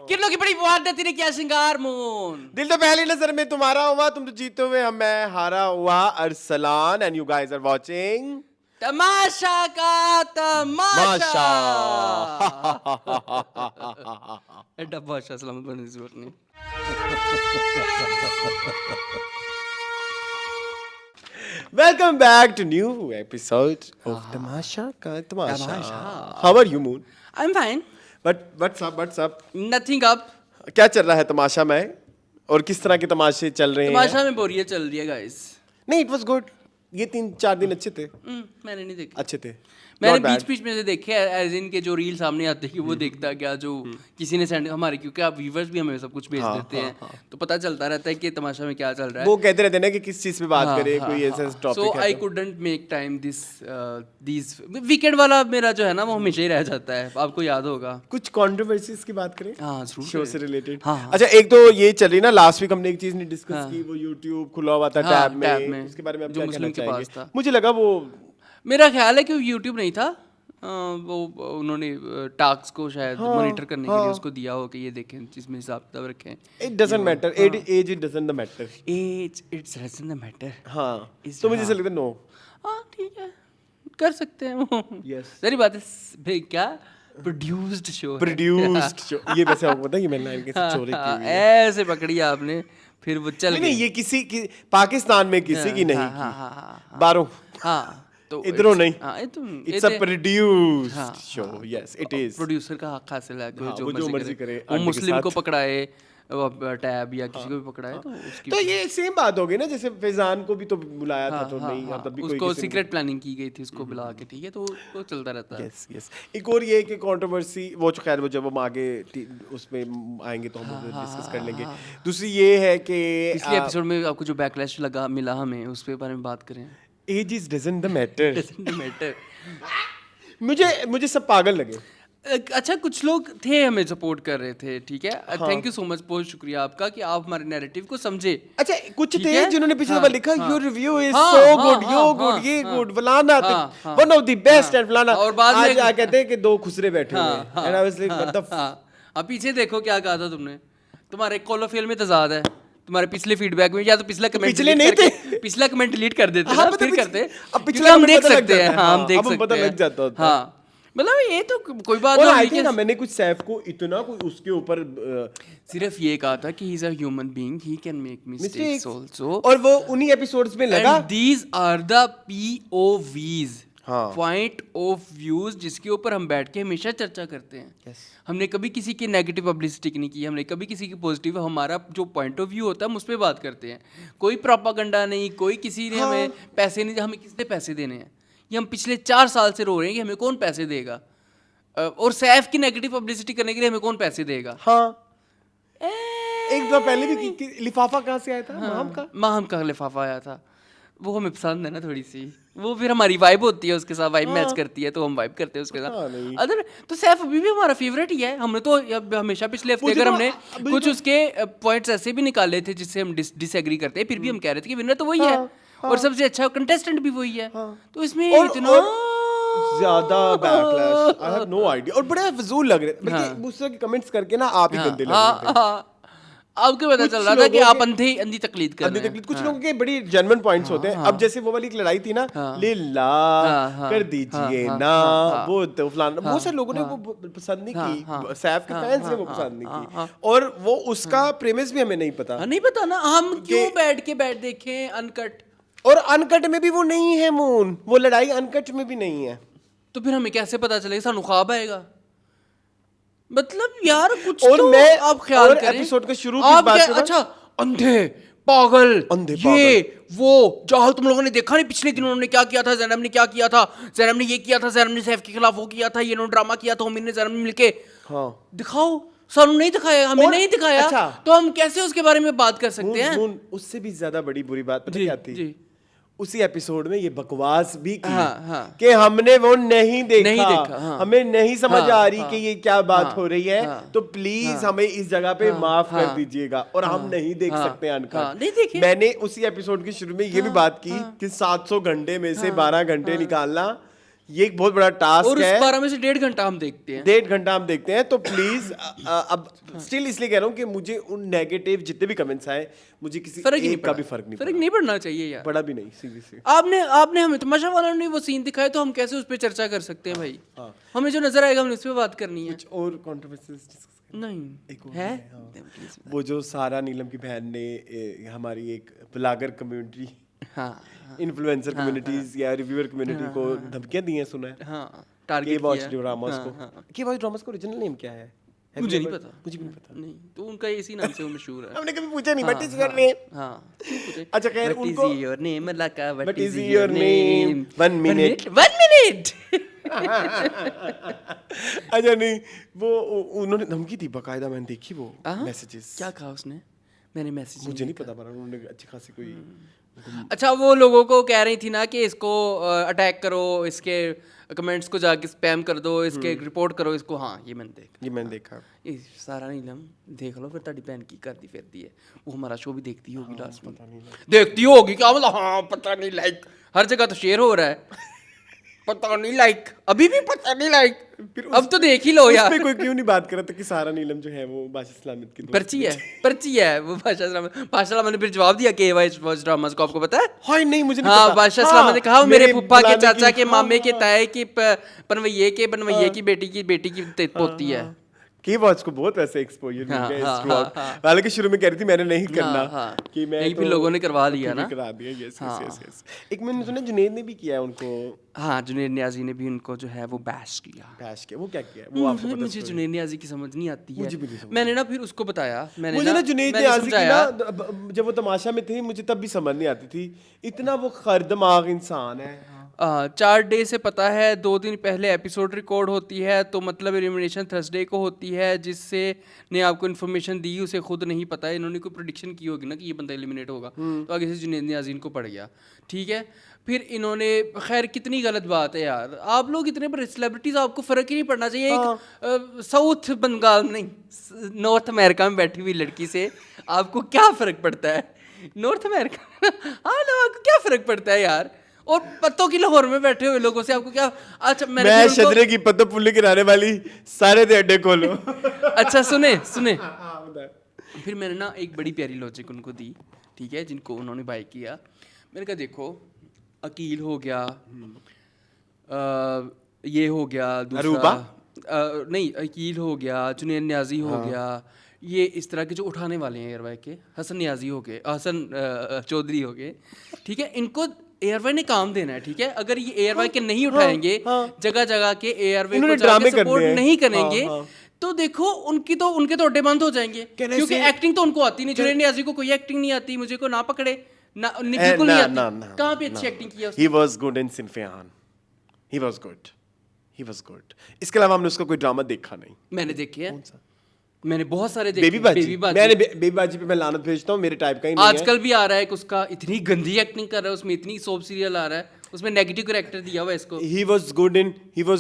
किरणों की बड़ी बात है, तेरे क्या श्रृंगार मून। दिल तो पहली नजर में तुम्हारा हुआ, तुम तो जीते हुए हम मैं हारा हुआ Arsalan and you guys are watching Tamasha का तमाशा। डब्बा बादशाह सलामत बनने की जरूरत नहीं। Welcome back to new episode of Tamasha का तमाशा। How are you Moon? I am fine. But what's up? Nothing up. क्या चल रहा है तमाशा में और किस तरह के तमाशे चल रहे हैं? तमाशा में बोरियत चल रही है गाइस। नहीं, इट वाज गुड। ये 3-4 दिन अच्छे थे। मैंने नहीं देखा। अच्छे थे। मैंने Not bad. बीच में से देखे एज इन के जो रील सामने आते हैं वो देखता क्या जो किसी ने सेंड हमारे, क्योंकि आप व्यूवर्स भी हमें सब कुछ भेज देते हैं तो पता चलता रहता है कि तमाशा में क्या चल रहा है। वो कहते रहते हैं ना कि किस चीज पे बात करें, कोई ऐसा टॉपिक सो है आई तो। Couldn't make time this weekend वाला मेरा जो है ना वो हमेशा ही रह जाता है, आपको याद होगा। कुछ कंट्रोवर्सीज की बात करें हाँ जरूर। शो से रिलेटेड। हाँ। अच्छा, एक तो ये चल रही ना, लास्ट वीक हमने एक चीज नहीं डिस्कस की, वो YouTube खुला हुआ था हाँ, टैब टैब में, उसके बारे में आप जो क्या मुस्लिम कहना के पास चाहेंगे? था। मुझे लगा वो मेरा ख्याल है कि YouTube नहीं था, वो उन्होंने टास्क को शायद मॉनिटर करने के लिए उसको दिया हो कि ये देखें जिसमें हिसाब किताब रखें। It doesn't matter, as it doesn't matter, as it's doesn't matter. हाँ तो मुझे ऐसा लगता है नो। हाँ ठीक है, कर सकते हैं वो। Yes. सारी बात है भाई, क्या प्रोड्यूस्ड शो प्रोड्यूस्ड शो। ये वैसे आपको पता है कि मैंने लाइन कैसे चोरी की हुई है? ऐसे पकड़ी आपने फिर वो चल नहीं, ये किसी की पाकिस्तान में किसी की नहीं की, बारों हाँ तो इधरों नहीं, हाँ it's a produced show. Yes it is. Producer का हक हासिल है हाँ, जो वो जो मर्जी करे, वो आंटी के मुस्लिम को साथ। पकड़ाए टैब या किसी को भी पकड़ाए तो उसकी तो ये सेम बात हो गई ना, जैसे फैजान को भी तो बुलाया था तो नहीं, हाँ, अब तब भी कोई उसको किसी ने- सीक्रेट प्लानिंग की गई थी उसको बुला के, ठीक है, तो वो चलता रहता है। Yes yes. एक और ये कि कंट्रोवर्सी, वो जो खैर वो जब हम आगे उसमें आएंगे तो हम डिस्कस कर लेंगे। दूसरी ये है कि पिछले एपिसोड में आपको जो बैकलैश लगा मिला हमें उस पे बारे में बात करें। As is doesn't the matter. Doesn't matter. मुझे सब पागल लगे। अच्छा, कुछ लोग थे हमें सपोर्ट कर रहे थे, ठीक है, थैंक यू सो मच, बहुत शुक्रिया आपका कि आप हमारे नैरेटिव को समझे। अच्छा, कुछ ठीक थे है? जिन्होंने पिछले बार लिखा योर रिव्यू इज हाँ, सो हाँ, गुड, हाँ, यो हाँ, गुड, ये हाँ, गुड, फलाना हाँ, one of the best and फलाना, और बाद में आज आ कहते हैं कि दो खुसरे बैठे हुए हैं and I was like what the अब पीछे देखो क्या कहा था तुमने, तुम्हारे कोलोफेल में तजाद है, तुम्हारे पिछले फीडबैक में, या तो पिछला कमेंट पिछले नहीं थे, पिछला कमेंट डिलीट कर देते हाँ, ना, फिर करते, अब क्योंकि पिछला हम देख पता लग सकते हैं, जाता है, हाँ हम हाँ, देख अब हम सकते पता हैं, लग जाता होता है। हाँ मतलब ये तो कोई बात और नहीं आई कि थिंक मैंने कुछ सैफ को इतना कोई उसके ऊपर सिर्फ ये कहा था कि he is a human being, he can make mistakes also, और वो उन्हीं एपिसोड्स में लगा and these are the POVs, हाँ। पॉइंट ऑफ व्यूज, जिसके ऊपर हम बैठ के हमेशा चर्चा करते हैं। Yes. हमने कभी किसी की नेगेटिव पब्लिसिटी नहीं की, हमने कभी किसी की पॉजिटिव, हमारा जो पॉइंट ऑफ व्यू होता है हम उस पर बात करते हैं। कोई प्रोपागंडा नहीं, कोई किसी ने हमें पैसे नहीं, हमें किसने पैसे देने हैं, ये हम पिछले 4 साल से रो रहे हैं कि हमें कौन पैसे देगा, और सैफ की नेगेटिव पब्लिसिटी करने के लिए हमें कौन पैसे देगा। हाँ, एक दफा पहले भी कि लिफाफा कहाँ से आया था? माहम का लिफाफा आया था, वो हमें पसंद है ना थोड़ी सी, वो फिर हमारी वाइब होती है उसके साथ, वाइब मैच करती है तो हम वाइब करते हैं उसके साथ। अदर तो सैफ अभी भी हमारा फेवरेट ही है। हमने तो हमेशा पिछले हफ्ते अगर हमने कुछ उसके पॉइंट्स ऐसे भी निकाले थे जिससे हम डिसएग्री करते हैं, फिर भी हम कह रहे थे कि विनर तो वही है और सबसे अच्छा कंटेस्टेंट भी वही है, तो इसमें इतना ज्यादा backlash I have no idea, और बड़ा फजूल लग रहे थे, बल्कि दूसरे के कमेंट्स करके ना आप ही गंदे लग रहे थे। आपको पता चल रहा था कि आप अंधी तकलीद कर रहे हैं। कुछ लोगों के बड़ी जेन्युइन पॉइंट्स होते हैं। अब जैसे वो वाली एक लड़ाई थी ना, लीला कर दीजिए ना, वो तो फलाना, बहुत सारे लोगों ने वो पसंद नहीं की, सैफ के फैंस ने वो पसंद नहीं की, और वो उसका प्रेमिस भी हमें नहीं पता। नहीं पता ना, हम क्यों बैठ देखें अनकट, और अनकट में भी वो नहीं है मून, वो लड़ाई अनकट में भी नहीं है, तो फिर हमें कैसे पता चलेगा? सानू ख्वाब आएगा, मतलब यार कुछ और तो मैं आप ख्याल और करें। एपिसोड के शुरू की आप बात क्या, करूं? अच्छा अंधे पागल, अंधे ये वो जाहल, तुम लोगों ने देखा नहीं पिछले दिनों उन्होंने क्या किया था, ज़ैनब ने क्या किया था, ज़ैनब ने ये किया था, ज़ैनब ने सैफ के खिलाफ वो किया था, ये नो ड्रामा किया था, उमिर ने ज़ैनब ने मिलके, हाँ दिखाओ, सानू नहीं दिखाया, हमें नहीं दिखाया, अच्छा, तो हम कैसे उसके बारे में बात कर सकते हैं? मून, उससे भी ज्यादा बड़ी बुरी बात पता क्या थी? जी। उसी एपिसोड में ये बकवास भी की हाँ। कि हमने वो नहीं देखा, हाँ। हमें नहीं समझ आ रही कि ये क्या बात हाँ, हो रही है, तो प्लीज हमें इस जगह पे माफ कर दीजिएगा, और हम नहीं देख सकते अनकट। नहीं देखे। मैंने उसी एपिसोड के शुरू में ये भी बात की कि 700 घंटे में से 12 घंटे निकालना ये एक बहुत बड़ा टास्क और उस है। 12 में से 1.5 घंटा हम देखते हैं। 1.5 घंटा हम देखते हैं, तो प्लीज अब स्टिल इसलिए कह रहा हूँ कि मुझे उन नेगेटिव जितने भी कमेंट्स आए, मुझे किसी एक का भी फर्क नहीं पड़ना चाहिए यार, पड़ा भी नहीं सीरियसली। आपने हमें तमाशा वाला ने वो सीन दिखाया, तो हम कैसे उस पर चर्चा कर सकते हैं भाई? हमें जो नजर आएगा हमने उस पर बात करनी है। कुछ और कंट्रोवर्सीज नहीं एक और है, वो जो सारा नीलम की बहन ने हमारी एक ब्लॉगर कम्युनिटी, इन्फ्लुएंसर कम्युनिटीज या रिव्यूअर कम्युनिटी को धमकियां दी हैं, सुना है? टारगेट वॉच ड्रामास को। के वॉच ड्रामास का ओरिजिनल नेम क्या है? मुझे नहीं पता। मुझे भी नहीं पता। नहीं, तो उनका इसी नाम से वो मशहूर है। हमने कभी पूछा नहीं, बट इज योर नेम। हां, अच्छा खैर, उनको व्हाट इज योर नेम लका, what is your name, 1 minute. अच्छा नहीं, वो उन्होंने धमकी दी बकायदा, मैंने देखी वो मैसेजेस। क्या कहा उसने? मैंने मैसेज मुझे नहीं पता, पर उन्होंने अच्छी खासी कोई। अच्छा, वो लोगों को कह रही थी ना कि इसको अटैक करो, इसके कमेंट्स को जाके स्पैम कर दो, इसके रिपोर्ट करो इसको। हाँ, ये मैंने देखा। ये सारा नीलम देख लो, फिर ताड़ी बहन की करती फिरती है। वो हमारा शो भी देखती होगी, लास्ट में देखती होगी क्या? मतलब हाँ, पता नहीं, लाइक हर जगह तो शेयर हो रहा है, पता नहीं लाइक, अभी भी पता नहीं लाइक। अब तो देख ही लो यार। उसपे कोई क्यों नहीं बात कर रहा था कि सारा नीलम जो है वो बादशाह सलामत की पर्ची है वो बादशाह सलामत ने फिर जवाब दिया कि वॉच ड्रामास को, आपको पता है? हां, नहीं मुझे नहीं पता। बादशाह सलामत ने कहा मेरे फूफा के चाचा के मामे के ताए की बनवैये की बेटी की पोती है। की वॉच को बहुत वैसे एक्सपोजर मिल गया इस थ्रूआउट। हालांकि शुरू में कह रही थी मैंने नहीं करना, कि मैं तो लोगों ने करवा लिया ना, करा दिया। यस। एक मैंने सुना जुनैद ने भी किया उनको। हाँ, जुनैद नियाज़ी ने भी उनको जो है वो बैश किया। वो क्या किया वो आपको पता? मुझे जुनैद नियाज़ी की समझ नहीं आती है। मैंने ना फिर उसको बताया, मुझे ना जुनैद नियाज़ी की ना, जब वो तमाशा में थे मुझे तब भी समझ नहीं आती थी, इतना वो खर दिमाग इंसान है। 4 डे से पता है, 2 दिन पहले एपिसोड रिकॉर्ड होती है, तो मतलब एलिमिनेशन थर्सडे को होती है। जिससे ने आपको इन्फॉर्मेशन दी उसे खुद नहीं पता है। इन्होंने कोई प्रेडिक्शन की होगी ना कि ये बंदा एलिमिनेट होगा, तो आगे से जुनैद नियाज़ी को पड़ गया। ठीक है, फिर इन्होंने, खैर कितनी गलत बात है यार, आप लोग इतने बड़े सेलिब्रिटीज, आपको फ़र्क ही नहीं पड़ना चाहिए। एक साउथ बंगाल नहीं, नॉर्थ अमेरिका में बैठी हुई लड़की से आपको क्या फ़र्क पड़ता है? नॉर्थ अमेरिका हाँ, आपको क्या फ़र्क पड़ता है यार? और पत्तों की लाहौर में बैठे हुए लोगों से आपको क्या? अच्छा, मैं शदरे की पत्तों पुल्ली गिराने वाली सारे दे अड्डे खोलो। अच्छा सुने फिर मैंने ना एक बड़ी प्यारी लॉजिक उनको दी, ठीक है, जिनको उन्होंने बाय किया। मैंने कहा देखो, अकील हो गया, ये हो गया दूसरा, नहीं अकील हो गया, जुनैद नियाज़ी हो गया, ये इस तरह के जो उठाने वाले हैं एयरवाई के, हसन नियाज़ी हो गए, हसन चौधरी हो गए, ठीक है, इनको एयरवाई ने काम देना है। ठीक है, अगर ये एयरवाई के नहीं उठाएंगे, जगह जगह के एयरवाई को जाके सपोर्ट नहीं करेंगे, तो देखो उनके तो अड्डे बंद हो जाएंगे, क्योंकि एक्टिंग तो उनको आती नहीं। जुनैद नियाज़ी को कोई एक्टिंग नहीं आती, मुझे को ना पकड़े ना, बिल्कुल नहीं आती। कहाँ पे अच्छी एक्टिंग की है? He was good in सिनफियान, he was good। इसके अलावा हमने उसका कोई ड्रामा देखा नहीं। मैंने देखे हैं, मैंने बहुत सारे देखे। बेबी बाजी पे मैं लानत भेजता हूँ, मेरे टाइप का ही नहीं है। आजकल भी आ रहा है उसका, इतनी गंदी एक्टिंग कर रहा है उसमें, इतनी सोप सीरियल आ रहा है उसमें, नेगेटिव कैरेक्टर दिया हुआ है इसको। He was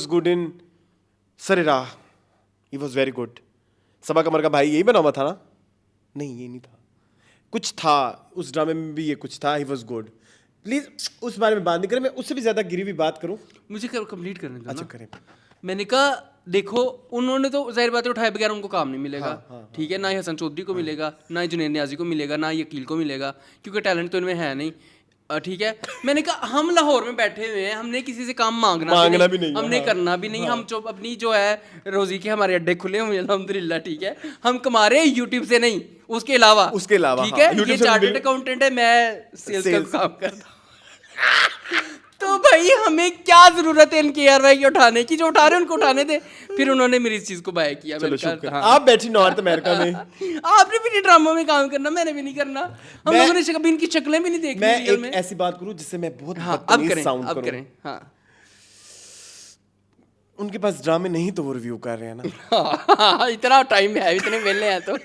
good in सरेरा, he was very good। सबा कमर का भाई यही बना हुआ था ना? नहीं, ये नहीं था, कुछ था उस ड्रामे में भी, ये कुछ था। He was good। प्लीज उस बारे में बात नहीं करें, मैं उससे भी ज्यादा गिरी हुई बात करूं। मुझे कंप्लीट करने दो। अच्छा करें। मैंने कहा देखो, उन्होंने तो जाहिर बात है उठाए बगैर उनको काम नहीं मिलेगा। ठीक है, ना ही हसन चौधरी को मिलेगा, ना ही जुनैद नियाज़ी को मिलेगा, ना ही अकील को मिलेगा, क्योंकि टैलेंट तो इनमें है नहीं। ठीक है, मैंने कहा हम लाहौर में बैठे हुए हैं, हमने किसी से काम मांगना भी नहीं, हमने करना भी नहीं। हम जो अपनी जो है रोजी के हमारे अड्डे खुले हुए अल्हम्दुलिल्लाह, ठीक है, हम कमा रहे हैं यूट्यूब से नहीं, उसके अलावा ठीक है। ये चार्टर्ड अकाउंटेंट है, मैं सेल्स का काम करता हूँ। तो भाई हमें क्या जरूरत है इनके एयरवाई की उठाने की? जो उठा रहे हैं उनको उठाने दे। फिर उन्होंने मेरी इस चीज को बाय किया। आप बैठी नॉर्थ अमेरिका में, आपने भी ड्रामा में काम करना, मैंने भी नहीं करना। हम लोगों ने कभी इनकी शक्लें भी नहीं देखी। मैं एक ऐसी बात करूं जिससे मैं बहुत बदतमीज साउंड करूं। हाँ, उनके पास ड्रामे नहीं तो वो रिव्यू कर रहे हैं ना। इतना टाइम है, इतने वेले हैं तो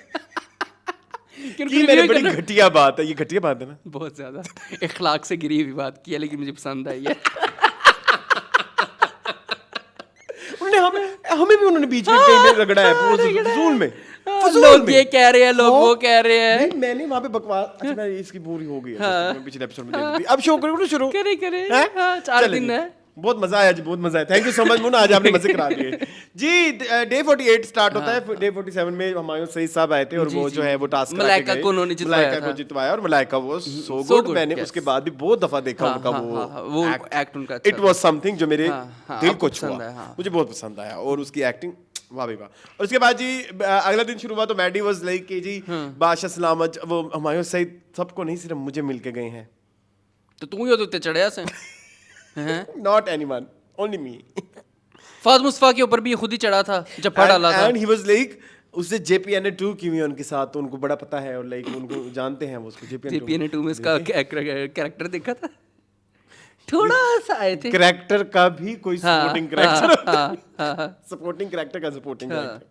ये मेरी बड़ी घटिया बात है। ये घटिया बात है ना, बहुत ज्यादा इखलाक से गिरी हुई बात की है, लेकिन मुझे पसंद आई है। हमें भी उन्होंने बीच में कहीं में रगड़ा है, फजूल में। लोग ये कह रहे हैं, लोग वो कह रहे हैं। नहीं, मैंने वहाँ पे बकवास, अच्छा मैं इसकी पूरी हो गई है, पिछले एपिसोड में अब शो करो शुरू करे 4 दिन है। बहुत मजा आया जी, बहुत मजा आया। थैंक यू सो मच मुन, आज आपने मजे करा दिए जी। डे 48 स्टार्ट होता है, डे 47 में हुमायूं सईद साहब आए थे और वो जो है वो टास्क मलाइका को उन्होंने जितवाया और मलाइका वो सो गुड। मैंने उसके बाद भी बहुत दफा देखा उनका वो एक्ट उनका। इट वाज समथिंग जो मेरे दिल को छुआ, मुझे बहुत पसंद आया और उसकी एक्टिंग वाह भाई वाह। और उसके बाद जी अगला दिन शुरू हुआ तो मैडी वाज लाइक कि जी बादशाह सलामत, वो हुमायूं सईद सबको नहीं सिर्फ मुझे मिल के गए हैं, तो तू ही होते चढ़या से नॉट एनीवन, ओनली मी। फाज मुस्तफा के ऊपर भी खुद ही चढ़ा था, जब डाला था। एंड ही वाज लाइक उससे JPNA2 की हुई उनके साथ, तो उनको बड़ा पता है और लाइक उनको जानते हैं वो उसको। JPNA2 में इसका कैरेक्टर देखा था, थोड़ा सा आए थे। कैरेक्टर का भी कोई सपोर्टिंग कैरेक्टर, सपोर्टिंग कैरेक्टर का सपोर्टिंग कैरेक्टर,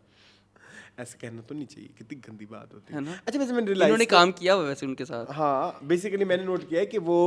ऐसे कहना तो नहीं चाहिए, कितनी गंदी बात होती है। अच्छा वैसे मैंने रियलाइज इन्होंने काम किया हुआ वैसे उनके साथ। हाँ बेसिकली मैंने नोट किया है कि वो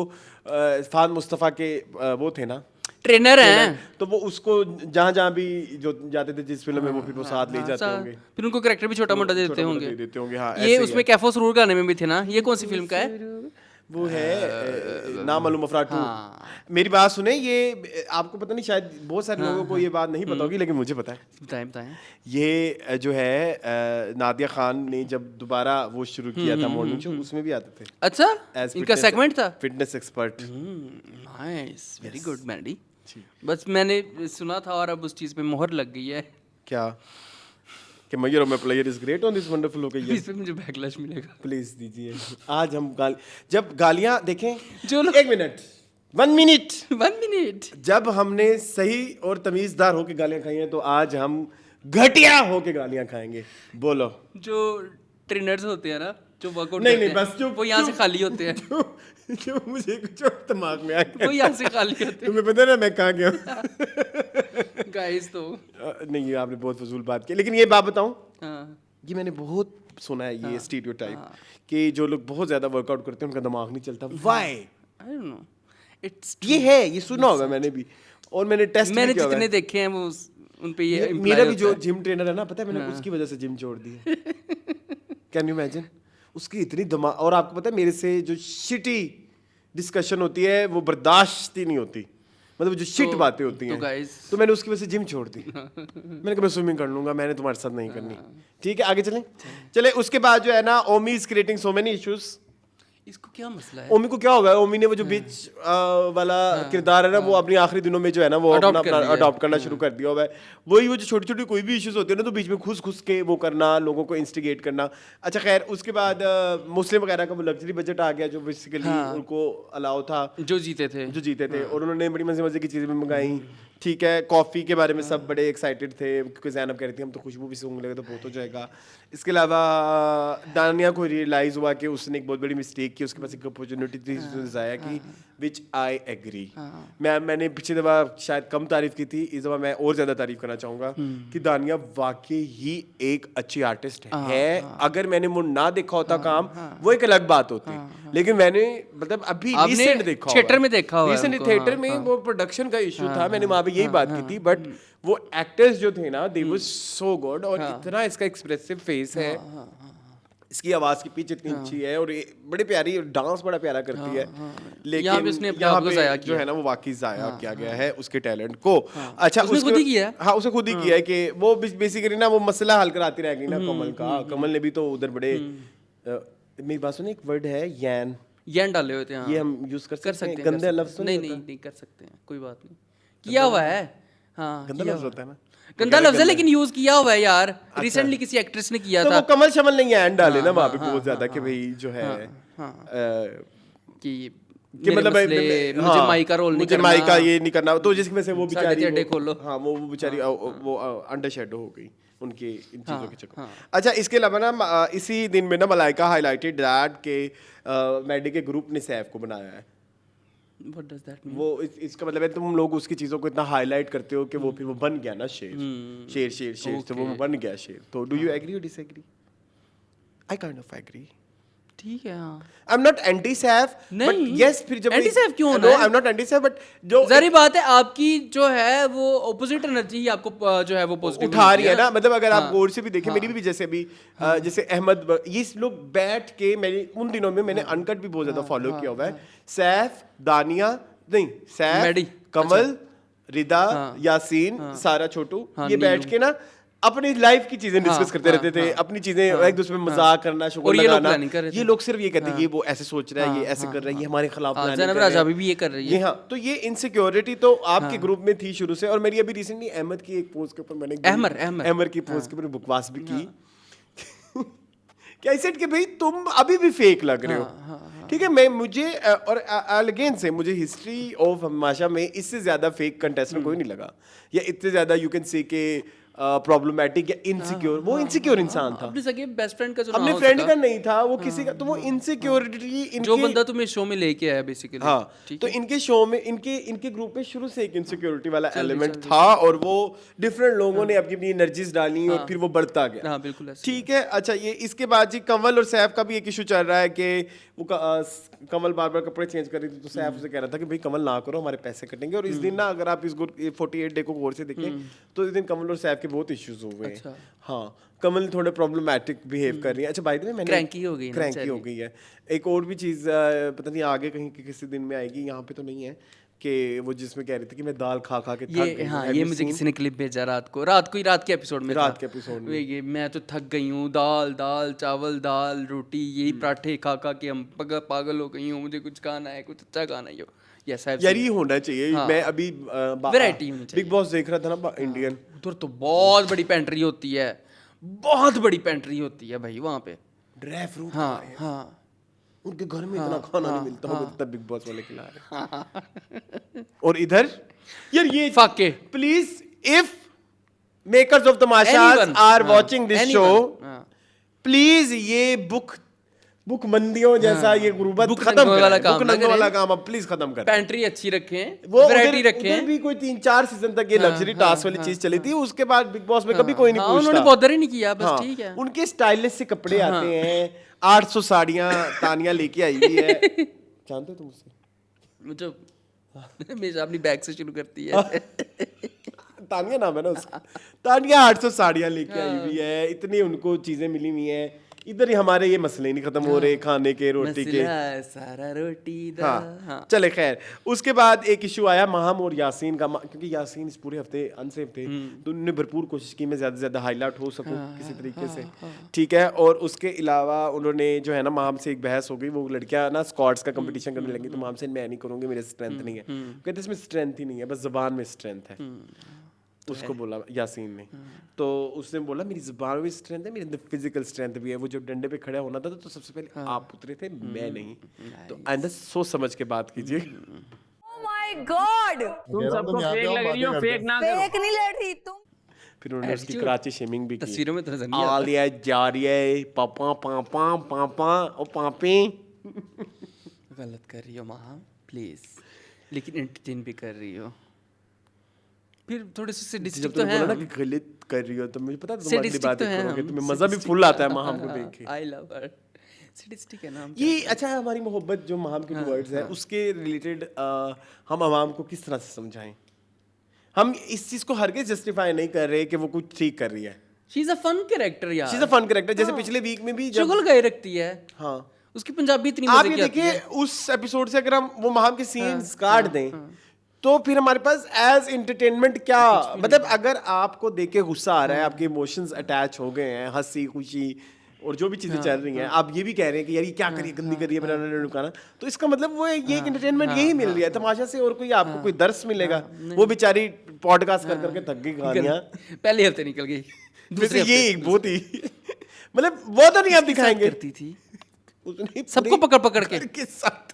फाद मुस्तफ़ा के वो थे ना, ट्रेनर हैं, तो वो उसको जहाँ जहाँ भी जो जाते थे जिस फिल्म में वो फिर वो साथ ले जाते होंगे, फिर उनको कैरेक्टर भी छोटा मोटा देते होंगे। हाँ ये उसमें कैफो सुरूर गाने में भी थे ना। ये कौन सी फिल्म का है? वो है नामालूम अफराद 2। मेरी बात सुने, ये आपको पता नहीं, शायद बहुत सारे लोगों को ये बात नहीं पता होगी, लेकिन मुझे पता है। बताएं। ये जो है नादिया खान ने जब दोबारा वो शुरू किया था मॉर्निंग शो, उसमें भी आते थे। अच्छा, इनका सेगमेंट था fitness expert. Nice, very good Maddy. बस मैंने सुना था और अब उस चीज पे मोहर लग गई है। क्या कि मयूर में player is great on this wonderful. हो गई है, इस पे मुझे बैकलैश मिलेगा। प्लीज दीजिए। आज हम जब गालियां देखें, जो एक मिनट, 1 मिनट, जब हमने सही और तमीजदार होके गालियां खाई हैं, तो आज हम घटिया होके गालियां खाएंगे। बोलो। जो ट्रेनर्स होते हैं ना, जो वर्कआउट नहीं बस जो वो यहाँ से खाली होते हैं, जो मुझे कुछ और दिमाग में आ गया, वो यहाँ से खाली होते हैं। तुम्हें पता है ना मैं कहाँ गया गाइस। तो नहीं, आपने बहुत फजूल बात की, लेकिन ये बात बताऊं, ये मैंने बहुत सुना है ये स्टीरियोटाइप कि जो लोग बहुत ज्यादा वर्कआउट करते हैं उनका दिमाग नहीं चलता। Why? I don't know, it's ये है, ये सुना होगा मैंने भी, और मैंने टेस्ट मैंने जितने देखे हैं वो उन पे ये मेरा भी जो जिम ट्रेनर है ना, पता है मैंने उसकी वजह से जिम छोड़ दी है। Can you imagine? उसकी इतनी दिमाग, और आपको पता है मेरे से जो शिटी डिस्कशन होती है वो बर्दाश्त ही नहीं होती, मतलब जो शिट बातें होती हैं, तो मैंने उसकी वजह से जिम छोड़ दी। मैंने कहा मैं स्विमिंग कर लूंगा, मैंने तुम्हारे साथ नहीं करनी। ठीक है, आगे चले। उसके बाद जो है ना, Omi is creating so many issues. इसको क्या मसला है? ओमी को क्या होगा? ओमी ने वो जो बीच वाला किरदार है ना, वो अपने आखिरी दिनों में जो है ना वो अपना अडॉप्ट करना शुरू कर दिया हुआ है। वही वो जो छोटी छोटी कोई भी इश्यूज होते हैं ना, तो बीच में घुस के वो करना, लोगों को इंस्टिगेट करना। अच्छा खैर, उसके बाद मुस्लिम वगैरह का वो लग्जरी बजट आ गया, जो बेसिकली उनको अलाउ था, जो जीते थे और उन्होंने बड़ी मजे की चीजें भी मंगाई। ठीक है, कॉफ़ी के बारे में सब बड़े एक्साइटेड थे, क्योंकि ज़ैनब कह रही थी हम तो खुशबू भी सूंघ लेंगे तो बहुत हो जाएगा। इसके अलावा दानिया को रियलाइज़ हुआ कि उसने एक बहुत बड़ी मिस्टेक की, उसके पास एक अपॉर्चुनिटी थी ज़ाया की, विच आई एग्री। मैंने पिछली दफ़ा शायद कम तारीफ़ की थी, इस दफ़ा मैं और ज़्यादा तारीफ़ करना चाहूँगा कि दानिया वाकई ही एक अच्छी आर्टिस्ट है। अगर मैंने वो ना देखा होता काम, वो एक अलग बात होती, लेकिन मैंने मतलब अभी रिसेंट देखा, थिएटर में देखा, रिसेंट थिएटर में वो प्रोडक्शन का इशू था, मैंने वहाँ पे यही बात की थी, बट वो एक्टर्स जो थे ना, दे वाज सो गुड, और इतना इसका एक्सप्रेसिव फेस है, इसकी आवाज की पिच इतनी अच्छी है, और बड़ी प्यारी, डांस बड़ा प्यारा करती है, लेकिन यहाँ पे जो है ना वो वाकई जाया किया गया है उसके टैलेंट को। अच्छा, उसने खुद ही किया है। हाँ, उसने खुद ही किया है कि वो बेसिकली ना वो मसला हल कराती रह गई ना कमल का। कमल ने भी तो उधर बड़े, मेरी बात सुनिए, एक वर्ड है यैन डाले हुए थे, ये हम यूज कर सकते हैं? गंदे लफ्ज तो नहीं कर सकते हैं, कोई बात नहीं, किया हुआ है। हाँ, गंदा लफ्ज होता है ना, गंदा लफ्ज है, लेकिन यूज किया हुआ है यार। रिसेंटली किसी एक्ट्रेस ने किया था, तो वो कमल शमल नहीं एंड डाले ना वहाँ पे बहुत ज्यादा कि भाई जो है कि मतलब मुझे माई का रोल नहीं करना, माई का ये नहीं करना, तो जिसकी वजह से वो बेचारी खोलो, हाँ वो बेचारी वो अंडर शेडो हो गई उनकी इन चीज़ों के चक्कर। अच्छा, इसके अलावा ना इसी दिन में ना मलाइका हाईलाइटेड दैट के मैडी के ग्रुप ने सैफ को बनाया है। What does that mean? वो इसका मतलब है तुम लोग उसकी चीज़ों को इतना हाईलाइट करते हो कि वो फिर वो बन गया ना शेर, तो वो बन गया शेर। तो डू यू एग्री और disagree? I kind of agree. ठीक है, हाँ। I am not anti Saif, but yes, फिर जब एंटी सैफ क्यों होना है? I am not anti Saif, but जो जारी बात है आपकी जो है वो ऑपोजिट एनर्जी ही आपको जो है वो पॉजिटिव उठा रही है ना। मतलब अगर आप गौर से भी देखें, मेरी भी जैसे अभी जैसे अहमद, ये लोग बैठ के, मैंने उन दिनों में मैंने अनकट भी बहुत ज्यादा फॉलो किया हुआ है। सैफ, दानिया नहीं, सैफ, कमल, रिदा, यासीन, सारा, छोटू, ये बैठ के ना अपनी लाइफ की चीजें डिस्कस करते रहते थे, अपनी चीजें एक दूसरे में मजाक करना, शुगर लगाना। ये लोग सिर्फ ये कहते हैं ये वो ऐसे सोच रहा है, ये ऐसे कर रहा है, ये हमारे खिलाफ प्लानिंग कर रहा है। अभी भी ये कर रही है। हाँ, तो ये इनसिक्योरिटी तो आपके ग्रुप में थी शुरू से। और मेरी अभी रिसेंटली अहमद की एक पोस्ट के ऊपर मैंने अहमर की पोस्ट के ऊपर बकवास भी की क्या सेड कि भाई तुम अभी भी फेक लग रहे हो। ठीक है, मैं मुझे और अगेन से मुझे हिस्ट्री ऑफ हमाशा में इससे ज्यादा फेक कंटेस्टेंट कोई नहीं लगा, या इतने ज्यादा यू कैन से के प्रॉब्लमेटिक या इनसिक्योर। वो इनसिक्योर इंसान था, अपने सगे बेस्ट फ्रेंड का जो अपने फ्रेंड का नहीं था वो, किसी का। तो वो इनसिक्योरिटी जो बंदा तुम्हें शो में लेके आया बेसिकली। हाँ, तो इनके शो में इनके ग्रुप में शुरू से एक इनसिक्योरिटी वाला एलिमेंट था, और वो डिफरेंट लोगों ने अपनी अपनी एनर्जीज डाली और फिर वो बढ़ता गया। हाँ, बिल्कुल ठीक है। अच्छा, ये इसके बाद जी कंवल और सैफ का भी एक इशू चल रहा है कि वो कंवल बार बार कपड़े चेंज कर रही थी, तो सैफ उसे कह रहा था कि भाई कंवल ना करो, हमारे पैसे कटेंगे। और इस दिन ना अगर आप इस 48 डे को गौर से देखें तो इस दिन कंवल और सैफ के बहुत इश्यूज हुए हैं। हाँ, कमल थोड़े प्रॉब्लमैटिक बिहेव कर रही है। अच्छा, बाय द वे मैंने क्रैंकी हो गई है। एक और भी चीज़ पता नहीं आगे कहीं किसी दिन में आएगी, यहाँ पे तो नहीं है, कि वो जिसमें कह रही थी कि मैं दाल खा खा के थक गई। हाँ, ये मुझे किसी ने क्लिप भेजा रात के एपिसोड में ये मैं तो थक गई हूँ, दाल चावल दाल रोटी यही पराठे खा खा के हम पागल हो गई हूँ, मुझे कुछ खाना है, कुछ अच्छा खाना है। यार ये होना चाहिए। मैं अभी वैरायटी होनी चाहिए। बिग बॉस देख रहा था ना इंडियन, उधर तो बहुत बड़ी पेंट्री होती है, बहुत बड़ी पेंट्री होती है भाई वहाँ पे, ड्राई फ्रूट। हाँ, उनके घर में इतना खाना नहीं मिलता होगा जितना बिग बॉस वाले खिला रहे। और इधर यार ये फाके, प्लीज इफ मेकर्स ऑफ तमाशास are watching this show, please ये बुक मंदियों जैसा ये गुरुबत खत्म वाला काम अब प्लीज खत्म करें। पेंट्री अच्छी रखें, वैरायटी रखें। उधर भी कोई 3-4 सीजन तक ये लग्जरी टास्क वाली चीज चली थी, उसके बाद बिग बॉस में कभी कोई नहीं पूछता, उन्होंने बॉदर ही नहीं किया, बस ठीक है। उनके स्टाइलिश से कपड़े आते हैं, 800 साड़ियां तानिया लेके आई हुई है। जानते हो तुम उससे? मुझे हमेशा अपनी बैग से शुरू करती है। तानिया नाम है ना उसका। तानिया 800 साड़ियां लेके आई हुई है, इतनी उनको चीजें मिली हुई हैं। इधर ही हमारे ये मसले नहीं खत्म हो रहे खाने के, रोटी के, सारा रोटी दा। हाँ। चले खैर, उसके बाद एक इशू आया माहम और यासीन का, क्योंकि यासीन इस पूरे हफ्ते अनसेफ थे, तो उन्होंने भरपूर कोशिश की मैं ज्यादा से ज्यादा हाईलाइट हो सकूं किसी तरीके से। ठीक है, और उसके अलावा उन्होंने जो है ना माहम से एक बहस हो गई, वो लड़कियां ना स्क्वाड्स का कंपटीशन करने लगी, तो माहम से मैं नहीं करूंगी, मेरे स्ट्रेंथ नहीं है। कहते इसमें स्ट्रेंथ ही नहीं है, बस जुबान में स्ट्रेंथ है। उसको बोला यासीन ने, तो उसने बोला मेरी जुबान में स्ट्रेंथ है, मेरे अंदर फिजिकल स्ट्रेंथ भी है। वो जब डंडे पे खड़ा होना था तो सबसे पहले आप उतरे थे, मैं नहीं। तो अंदर सोच समझ के बात कीजिए। Oh my God! तुम सबको फेक लग रही हो, फेक ना करो। फेक नहीं लग रही तुम। फिर उन्होंने उसकी कराची शेमिंग भी की। तस्वीरों में तो नजर नहीं आता। आलिया जा रही है, पापा पापा पापा और पापे। गलत कर रही हो माँ, प्लीज, लेकिन एंटरटेन भी कर रही हो। फिर थोड़े से डिस्ट्रिक्ट तो है ना कि गलत कर रही हो, तो मुझे पता है तुम अगली बात करोगे, तुम्हें मजा भी फुल आता है माहम को देख के। आई लव हर, सैडिस्टिक है ना ये। अच्छा, हमारी मोहब्बत जो माहम के वर्ड्स है उसके रिलेटेड हम आवाम को किस तरह से समझाएं? हम इस चीज को हरगिज़ जस्टिफाई नहीं कर रहे कि वो कुछ ठीक कर रही है। She is a fun character यार, she is a fun character. जैसे पिछले वीक में भी चुगल गए रखती है। हाँ, उसकी पंजाबी इतनी आप मजे ये की आती है। देखिए उस एपिसोड से अगर हम वो माहम के सीन्स काट दें तो फिर हमारे पास एज एंटरटेनमेंट क्या, मतलब अगर आपको देख के गुस्सा आ रहा है, आपके इमोशंस अटैच हो गए हैं, हंसी खुशी और जो भी चीजें चल रही हैं, आप ये भी कह रहे हैं कि यार ये क्या करिए, गंदी करिए, रुकाना, तो इसका मतलब वो ये एक एंटरटेनमेंट यही मिल रही है तमाशा से, और कोई आपको कोई दर्स मिलेगा? वो बेचारी पॉडकास्ट कर करके थक गई कहानियां, पहले हफ्ते निकल गई, दूसरे ये एक बहुत ही मतलब वो तो नहीं आप दिखाएंगे करती थी उसने सबको पकड़ के साथ।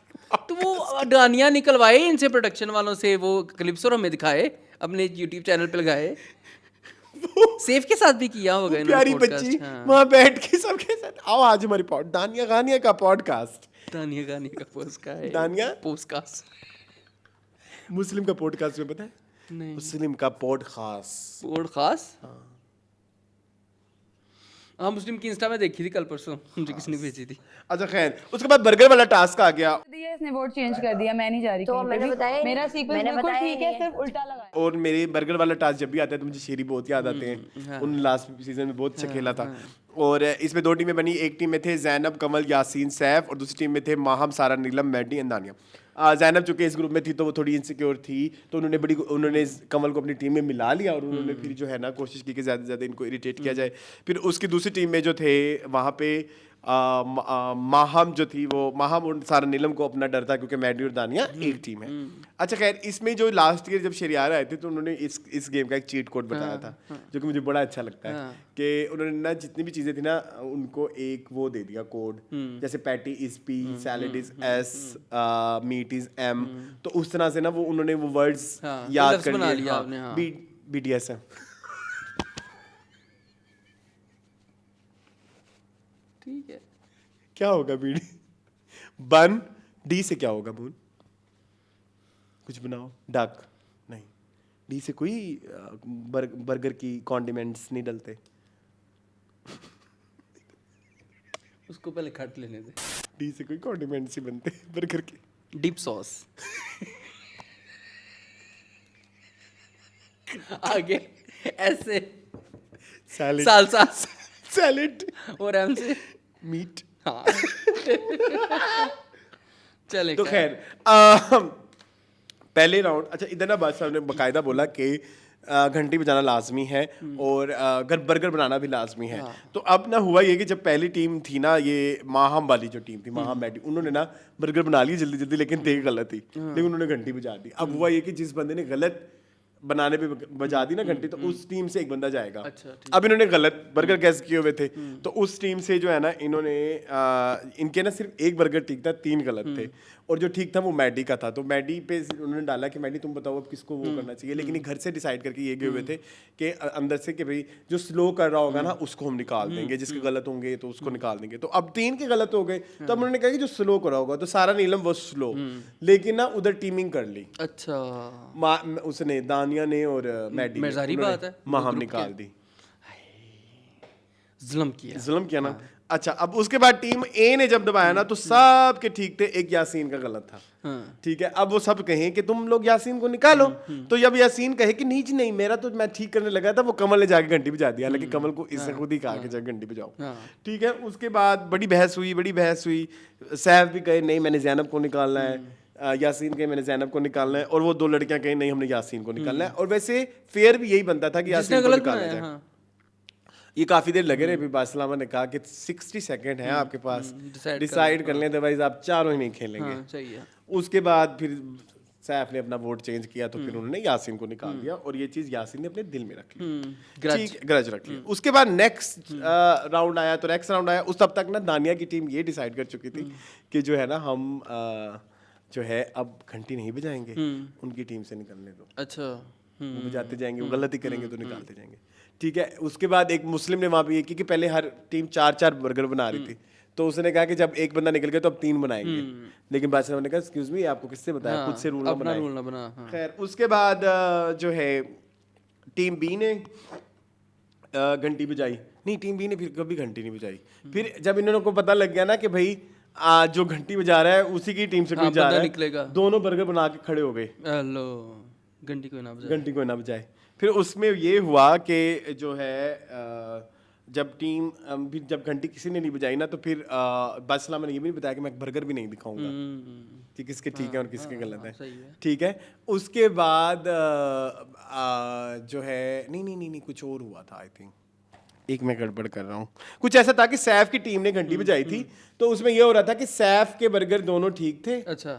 तो वो गानियां निकलवाए इनसे प्रोडक्शन वालों से, वो क्लिप्स और हमें दिखाए, अपने YouTube चैनल पे लगाए। सेफ के साथ भी किया होगा इन्होंने प्यारी बच्ची वहां बैठ के सबके साथ, आओ आज हमारी दानिया गानिया का पॉडकास्ट, दानिया गानिया का पॉडकास्ट, दानिया पॉडकास्ट, मुस्लिम का पॉडकास्ट में पता है? नहीं, मुस्लिम का पॉडकास्ट। हाँ, मुस्लिम की इंस्टा में देखी थी कल परसों, मुझे किसने भेजी थी। अच्छा खैर, उसके बाद बर्गर वाला टास्क आ गया, इसने वोट चेंज कर दिया, मैं नहीं जा रही। तो मैंने बताया, मेरा सीक्वेंस बिल्कुल ठीक है, सिर्फ उल्टा लगाया। और मेरे बर्गर वाला टास्क जब भी आता है तो मुझे शेरी बहुत याद आते हैं, उन लास्ट सीजन में बहुत अच्छा खेला था। और इसमें 2 टीमें बनी, एक टीम में थे जैनब, कमल, यासीन, सैफ, और दूसरी टीम में थे माहम, सारा, नीलम, मैडी एंड दानिया। जैनब चूंकि इस ग्रुप में थी तो वो थोड़ी इनसिक्योर थी, तो उन्होंने कमल को अपनी टीम में मिला लिया और उन्होंने फिर जो है ना कोशिश की कि ज़्यादा से ज़्यादा इनको इरिटेट किया जाए। फिर उसकी दूसरी टीम में जो थे वहाँ पे माहम जो थी, वो माहम और सारा नीलम को अपना डर था क्योंकि मैडी और दानिया एक टीम है। अच्छा खैर, इसमें जो लास्ट ईयर जब शरियार आए थे तो उन्होंने इस गेम का एक चीट कोड बताया था जो कि मुझे बड़ा अच्छा लगता है कि उन्होंने ना जितनी भी चीजें थी ना उनको एक वो दे दिया कोड, जैसे patty is P, salad is S, meat is M, तो उस तरह से ना वो उन्होंने वो वर्ड्स याद कर लिए। BDSM ठीक है। क्या होगा बीडी? बन, डी से क्या होगा बून? कुछ बनाओ। डक नहीं, डी से कोई बर्गर की कॉन्डिमेंट्स नहीं डलते। उसको पहले खट लेने दे। डी से कोई कॉन्डिमेंट्स ही बनते बर्गर के। Dip sauce. आगे ऐसे सैलेड, सालसा सैलेड और एम से मीट। हाँ चले। तो खैर पहले राउंड, अच्छा इधर ना बादशाह साहब ने बाकायदा बोला कि घंटी बजाना लाजमी है और घर बर्गर बनाना भी लाजमी है। तो अब ना हुआ ये कि जब पहली टीम थी ना, ये माहम वाली जो टीम थी, माहम मैडी, उन्होंने ना बर्गर बना लिए जल्दी जल्दी, लेकिन देर गलत थी, लेकिन उन्होंने घंटी बजा दी। अब हुआ ये कि जिस बंदे ने गलत बनाने पे बजा दी ना घंटी, तो उस टीम से एक बंदा जाएगा। अच्छा, अब इन्होंने गलत बर्गर गैस किए हुए थे, तो उस टीम से जो है ना इन्होंने इनके ना सिर्फ एक बर्गर ठीक था, 3 गलत थे, और जो ठीक था वो मैडी का था। तो मैडी पे उन्होंने डाला कि मैडी तुम बताओ अब किसको वो करना चाहिए, लेकिन ये घर से डिसाइड करके ये गए हुए थे कि अंदर से कि भाई जो स्लो कर रहा होगा ना उसको हम निकाल देंगे, जिसके गलत होंगे तो उसको निकाल देंगे। तो अब 3 के गलत हो गए, तो अब उन्होंने कहा कि जो स्लो कर रहा होगा, तो सारा नीलम वो स्लो, लेकिन ना उधर टीमिंग कर ली। अच्छा, उसने दानिया ने और मैडी ने, जारी बात है, माहम निकाल दी। जुल्म किया ना। अच्छा, अब उसके बाद टीम ए ने जब दबाया ना तो सब के ठीक थे, एक यासीन का गलत था। ठीक है, अब वो सब कहें कि तुम लोग यासीन को निकालो, तो जब यासीन कहे कि नहीं जी नहीं, मेरा तो मैं ठीक करने लगा था, वो कमल ने जाके घंटी बजा दिया, हालांकि कमल को इसने खुद ही कहा कि जाके घंटी बजाओ। ठीक है, उसके बाद बड़ी बहस हुई। सैफ भी कहे नहीं मैंने जैनब को निकालना है, यासीन कहे मैंने जैनब को निकालना है, और वो 2 लड़कियां कहे नहीं हमने यासीन को निकालना है। और वैसे फेयर भी यही बनता था कि यासीन को निकाला जाए। ये काफी देर लगे रहे, फिर बादशाह ने कहा कि 60 सेकंड है आपके पास, डिसाइड कर लें, अदरवाइज आप चारों ही नहीं खेलेंगे। सही है। उसके बाद फिर सैफ ने अपना वोट चेंज किया, तो फिर उन्होंने यासीन को निकाल दिया, और ये चीज यासीन ने अपने दिल में रख ली, ग्रज रख लिया। उसके बाद नेक्स्ट राउंड आया, तो नेक्स्ट राउंड आया उस तब तक ना दानिया की टीम ये डिसाइड कर चुकी थी कि जो है ना हम जो है अब घंटी नहीं बजाएंगे, उनकी टीम से निकलने दो। अच्छा, वो बजाते जाएंगे, वो गलती करेंगे तो निकालते जाएंगे। ठीक है, उसके बाद एक मुस्लिम ने वहाँ पे ये की कि पहले हर टीम 4-4 बर्गर बना रही थी, तो उसने कहा कि जब एक बंदा निकल गया तो अब 3 बनाएंगे, लेकिन बादशाह ने कहा एक्सक्यूज मी, आपको किससे बताया, खुद से रूल ना बनाए। खैर, उसके बाद जो है टीम बी ने घंटी बजाई, नहीं टीम बी ने फिर कभी घंटी नहीं बजाई। फिर जब इन्होंने को पता लग गया ना कि भाई जो घंटी बजा रहा है उसी की टीम से कोई जा रहा है, दोनों बर्गर बना के खड़े हो गए, घंटी कोई ना बजाए। फिर उसमें ये हुआ कि जो है जब जब घंटी किसी ने नहीं बजाई ना, तो फिर बादशाह ने ये भी बताया कि मैं बर्गर भी नहीं दिखाऊंगा कि किसके ठीक है और किसके गलत है। ठीक है, उसके बाद जो है नहीं कुछ और हुआ था, आई थिंक एक मैं गड़बड़ कर रहा हूँ, कुछ ऐसा था कि सैफ की टीम ने घंटी बजाई थी, तो उसमें ये हो रहा था कि सैफ के बर्गर दोनों ठीक थे। अच्छा,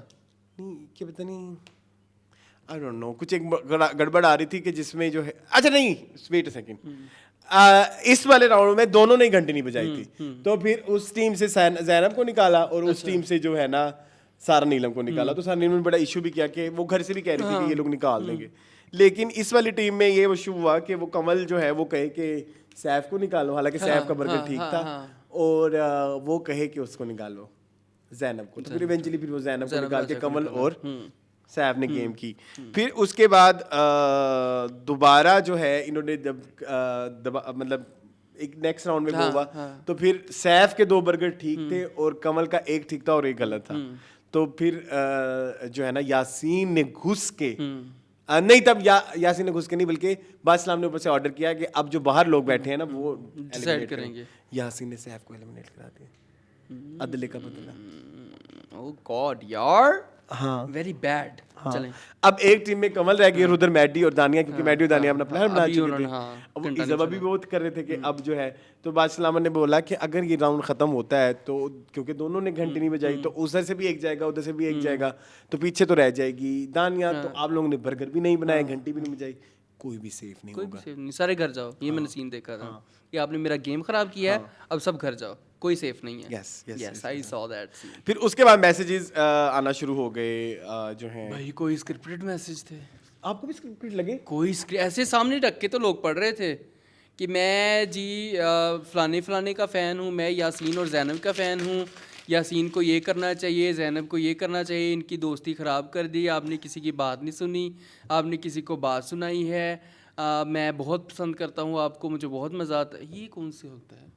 नहीं क्या पता नहीं, आई डोंट नो, कुछ एक गड़बड़ आ रही थी कि जिसमें जो है, अच्छा नहीं वेट अ सेकंड, इस वाले राउंड में दोनों ने घंटी नहीं बजाई थी, तो फिर उस टीम से जैनब को निकाला और उस टीम से जो है ना सारा नीलम को निकाला। तो सारा नीलम ने बड़ा इशू भी किया कि वो घर से भी कह रही थी कि ये लोग निकाल देंगे, लेकिन इस वाली टीम में ये इशू हुआ कि वो कमल जो है वो कहे कि सैफ को निकालो, हालांकि सैफ का बर्गर ठीक था, और वो कहे कि उसको निकालो जैनब को, तो फिर इवेंचुअली फिर वो जैनब को निकाल के कमल और सैफ ने गेम की। फिर उसके बाद दोबारा जो है इन्होंने जब मतलब एक नेक्स्ट राउंड में हुआ, तो फिर सैफ के 2 बर्गर ठीक थे और कमल का एक ठीक था और एक गलत था। तो फिर जो है ना यासीन ने घुस के नहीं, तब यासीन ने घुस के नहीं, बल्कि बादशाह ने ऊपर से ऑर्डर किया कि अब जो बाहर लोग बैठे हैं ना वो डिसाइड करेंगे। यासीन ने सैफ को एलिमिनेट करा दिया, अदले का बदला। ओह गॉड यार, हाँ वेरी बैड। चलें अब एक टीम में कमल रह गई और उधर मैडी और दानिया, क्योंकि मैडी और दानिया अपना प्लान बना अभी चुके उन्होंने, थे। हाँ, अब वो घंटा इजाबा भी बहुत कर रहे थे कि अब जो है, तो बादशाह ने बोला कि अगर ये राउंड खत्म होता है तो, क्योंकि दोनों ने घंटी नहीं बजाई, तो उधर से भी एक जाएगा, उधर से भी एक जाएगा, तो पीछे तो रह जाएगी दानिया। तो आप लोगों ने बर्गर भी नहीं बनाए, घंटी भी नहीं बजाई, कोई भी सेफ नहीं कोई होगा। भी सेफ नहीं, सारे घर जाओ। ये मैंने सीन देखा था कि आपने मेरा गेम खराब किया है, अब सब घर जाओ, कोई सेफ नहीं है। Yes, I saw that scene. फिर उसके बाद मैसेजेस आना शुरू हो गए, जो हैं। भाई कोई स्क्रिप्टेड मैसेज थे, आपको भी स्क्रिप्टेड लगे? कोई ऐसे सामने रख के तो लोग पढ़ रहे थे कि मैं जी फलाने फलाने का फ़ैन हूँ, मैं यासीन और जैनब का फ़ैन हूँ, यासीन को ये करना चाहिए, जैनब को ये करना चाहिए, इनकी दोस्ती ख़राब कर दी, आपने किसी की बात नहीं सुनी, आपने किसी को बात सुनाई है, मैं बहुत पसंद करता हूँ आपको, मुझे बहुत मज़ा आता है। ये कौन से होता है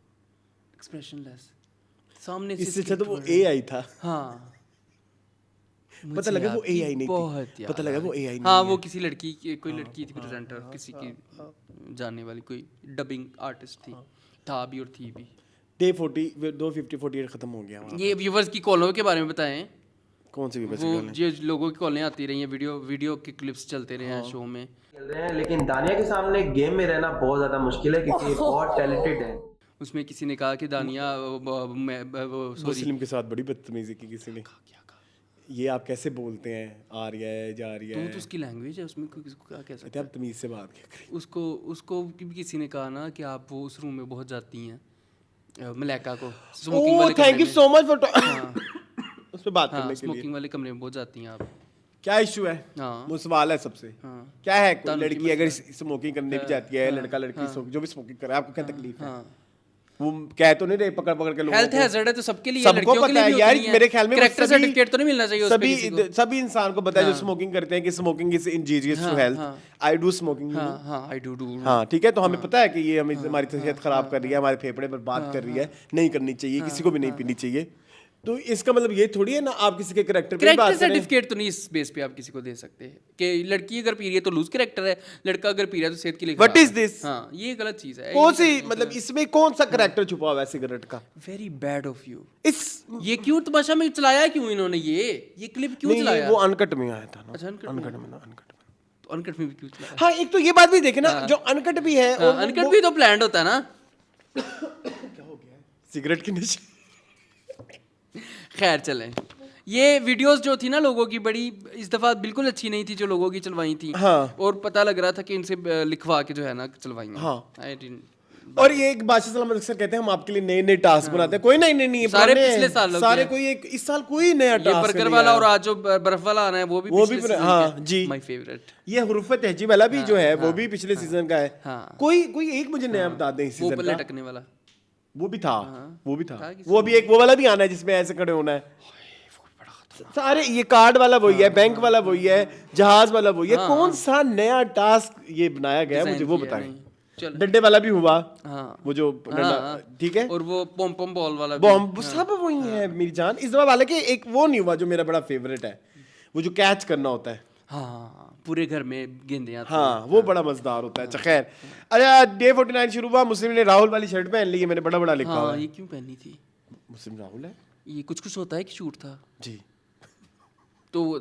एक्सप्रेशनलेस सामने से? इससे अच्छा तो वो AI था। हाँ, पता लगा वो AI नहीं बहुत थी, याद पता लगा आ वो रही। AI नहीं हाँ, है। वो किसी लड़की की, कोई लड़की थी प्रेजेंटर, किसी की जानने वाली कोई डबिंग आर्टिस्ट थी, था भी और थी भी। डे 40 250-48 खत्म हो गया वहाँ। ये व्यूवर्स की कॉलों के बारे में बताएं। कौन सी भी बच वो गई? जो लोगों की कॉलें आती रही हैं, वीडियो के क्लिप्स चलते रहे हैं शो में, खेल रहे हैं, लेकिन दानिया के सामने गेम में रहना बहुत ज्यादा मुश्किल है क्योंकि बहुत टैलेंटेड है। उसमें किसी ने कहा कि दानिया सॉरी, मुस्लिम के साथ बड़ी बदतमीजी की किसी ने। ये आप कैसे बोलते हैं, आ रही है जा रही है, तो उसकी लैंग्वेज है, उसमें कोई किसको क्या कह सकता कहते हैं आप तमीज से बात क्या करें। है। उसको भी किसी ने कहा ना कि आप वो उस रूम में बहुत जाती हैं, मलाइका को स्मोकिंग ओह वाले थैंक कमरे यू में, सो मच फॉर उस पे बात हाँ, करने के लिए। स्मोकिंग वाले कमरे में बहुत जाती हैं आप। क्या इशू है? हाँ। वो सवाल है सबसे। हाँ। क्या है, कोई तानुकी लड़की अगर स्मोकिंग करने भी जाती है, लड़का लड़की जो भी स्मोकिंग करे, आपको क्या तकलीफ है? हाँ, वो कह तो नहीं रहे पकड़ पकड़ के लोगों हेल्थ को। हैजर्ड है तो सबके लिए, सबको लड़कियों के पता लिए है भी यार, होती है। मेरे ख्याल में वो कैरेक्टर सभी- सर्टिफिकेट तो नहीं मिलना चाहिए उस पे किसी को। सभी इंसान को पता है जो स्मोकिंग करते हैं कि smoking is injurious to health. I do smoking. हाँ हाँ, आई डू हाँ ठीक है, तो हमें पता है कि ये हमें हमारी सेहत खराब कर रही है, हमारे फेफड़े पर बात कर रही है, नहीं करनी चाहिए, किसी को भी नहीं पीनी चाहिए। तो इसका मतलब ये थोड़ी है ना आप किसी के कैरेक्टर पे बात कैरेक्टर करें। सर्टिफिकेट तो नहीं इस बेस पे आप किसी को दे सकते कि लड़की अगर पी रही है तो लूज कैरेक्टर है, लड़का अगर पी रहा है तो सेहत के लिए What खराब is है। this? हाँ, ये गलत चीज है। कौन सी, मतलब इसमें कौन सा कैरेक्टर छुपा हुआ है सिगरेट का? Very bad of you. इस ये क्यों तमाशा में चलाया क्यों इन्होंने, ये क्लिप क्यों नहीं, चलाया? वो अनकट में आया था ना। अच्छा, अनकट अनकट में ना, अनकट में। तो अनकट में भी क्यों चलाया? हाँ, एक तो ये बात भी देखे ना, जो अनकट भी है हाँ, अनकट भी तो प्लान्ड होता है ना। सिगरेट की नशे। खैर चलें, ये वीडियोस जो थी ना लोगों की, बड़ी इस दफा बिल्कुल अच्छी नहीं थी जो लोगों की चलवाई थी। हाँ। और पता लग रहा था कि इनसे लिखवा के जो है ना चलवाई हैं। हाँ। I didn't- और ये एक बादशाह सलाम अक्सर कहते हैं हम आपके लिए नए नए टास्क बनाते हैं। कोई नहीं नहीं नहीं, सारे पुराने हैं। पिछले सालों के सारे हैं। कोई एक इस साल कोई नया ये टास्क बर्गर नहीं वाला आया। और आज जो बर्फ वाला आना है वो भी हाँ, जी। My favourite. ये हुरूफ तहजीब वाला भी जो है वो भी पिछले सीजन का है। हाँ। कोई एक मुझे नया बता दें इस वो सीजन ऊपर का। लटकने वाला। वो भी था, वो भी था। था किसी वो भी एक वो वाला भी आना है जिसमें ऐसे खड़े होना है। सारे ये कार्ड वाला वही है, बैंक वाला वही है, जहाज वाला वही है। कौन सा नया टास्क ये बनाया गया है मुझे वो बताएं। चलो। डंडे वाला भी हुआ, हाँ। वो जो डंडा, ठीक है। और वो पॉम पॉम बॉल वाला भी। बॉम्ब सब वही है मेरी जान। इस दफा वाले के एक वो नहीं हुआ जो मेरा बड़ा फेवरेट है, वो जो कैच करना होता है। हाँ, पूरे घर में गेंदे आते हाँ, वो बड़ा मजेदार होता है। अच्छा खैर, अच्छा डे 49 शुरू हुआ। मुस्लिम ने राहुल वाली शर्ट पहन ली है, मैंने बड़ा बड़ा लिखा हुआ हाँ, है। ये क्यों पहनी थी? मुस्लिम राहुल है ये कुछ होता है कि शूट था? जी। तो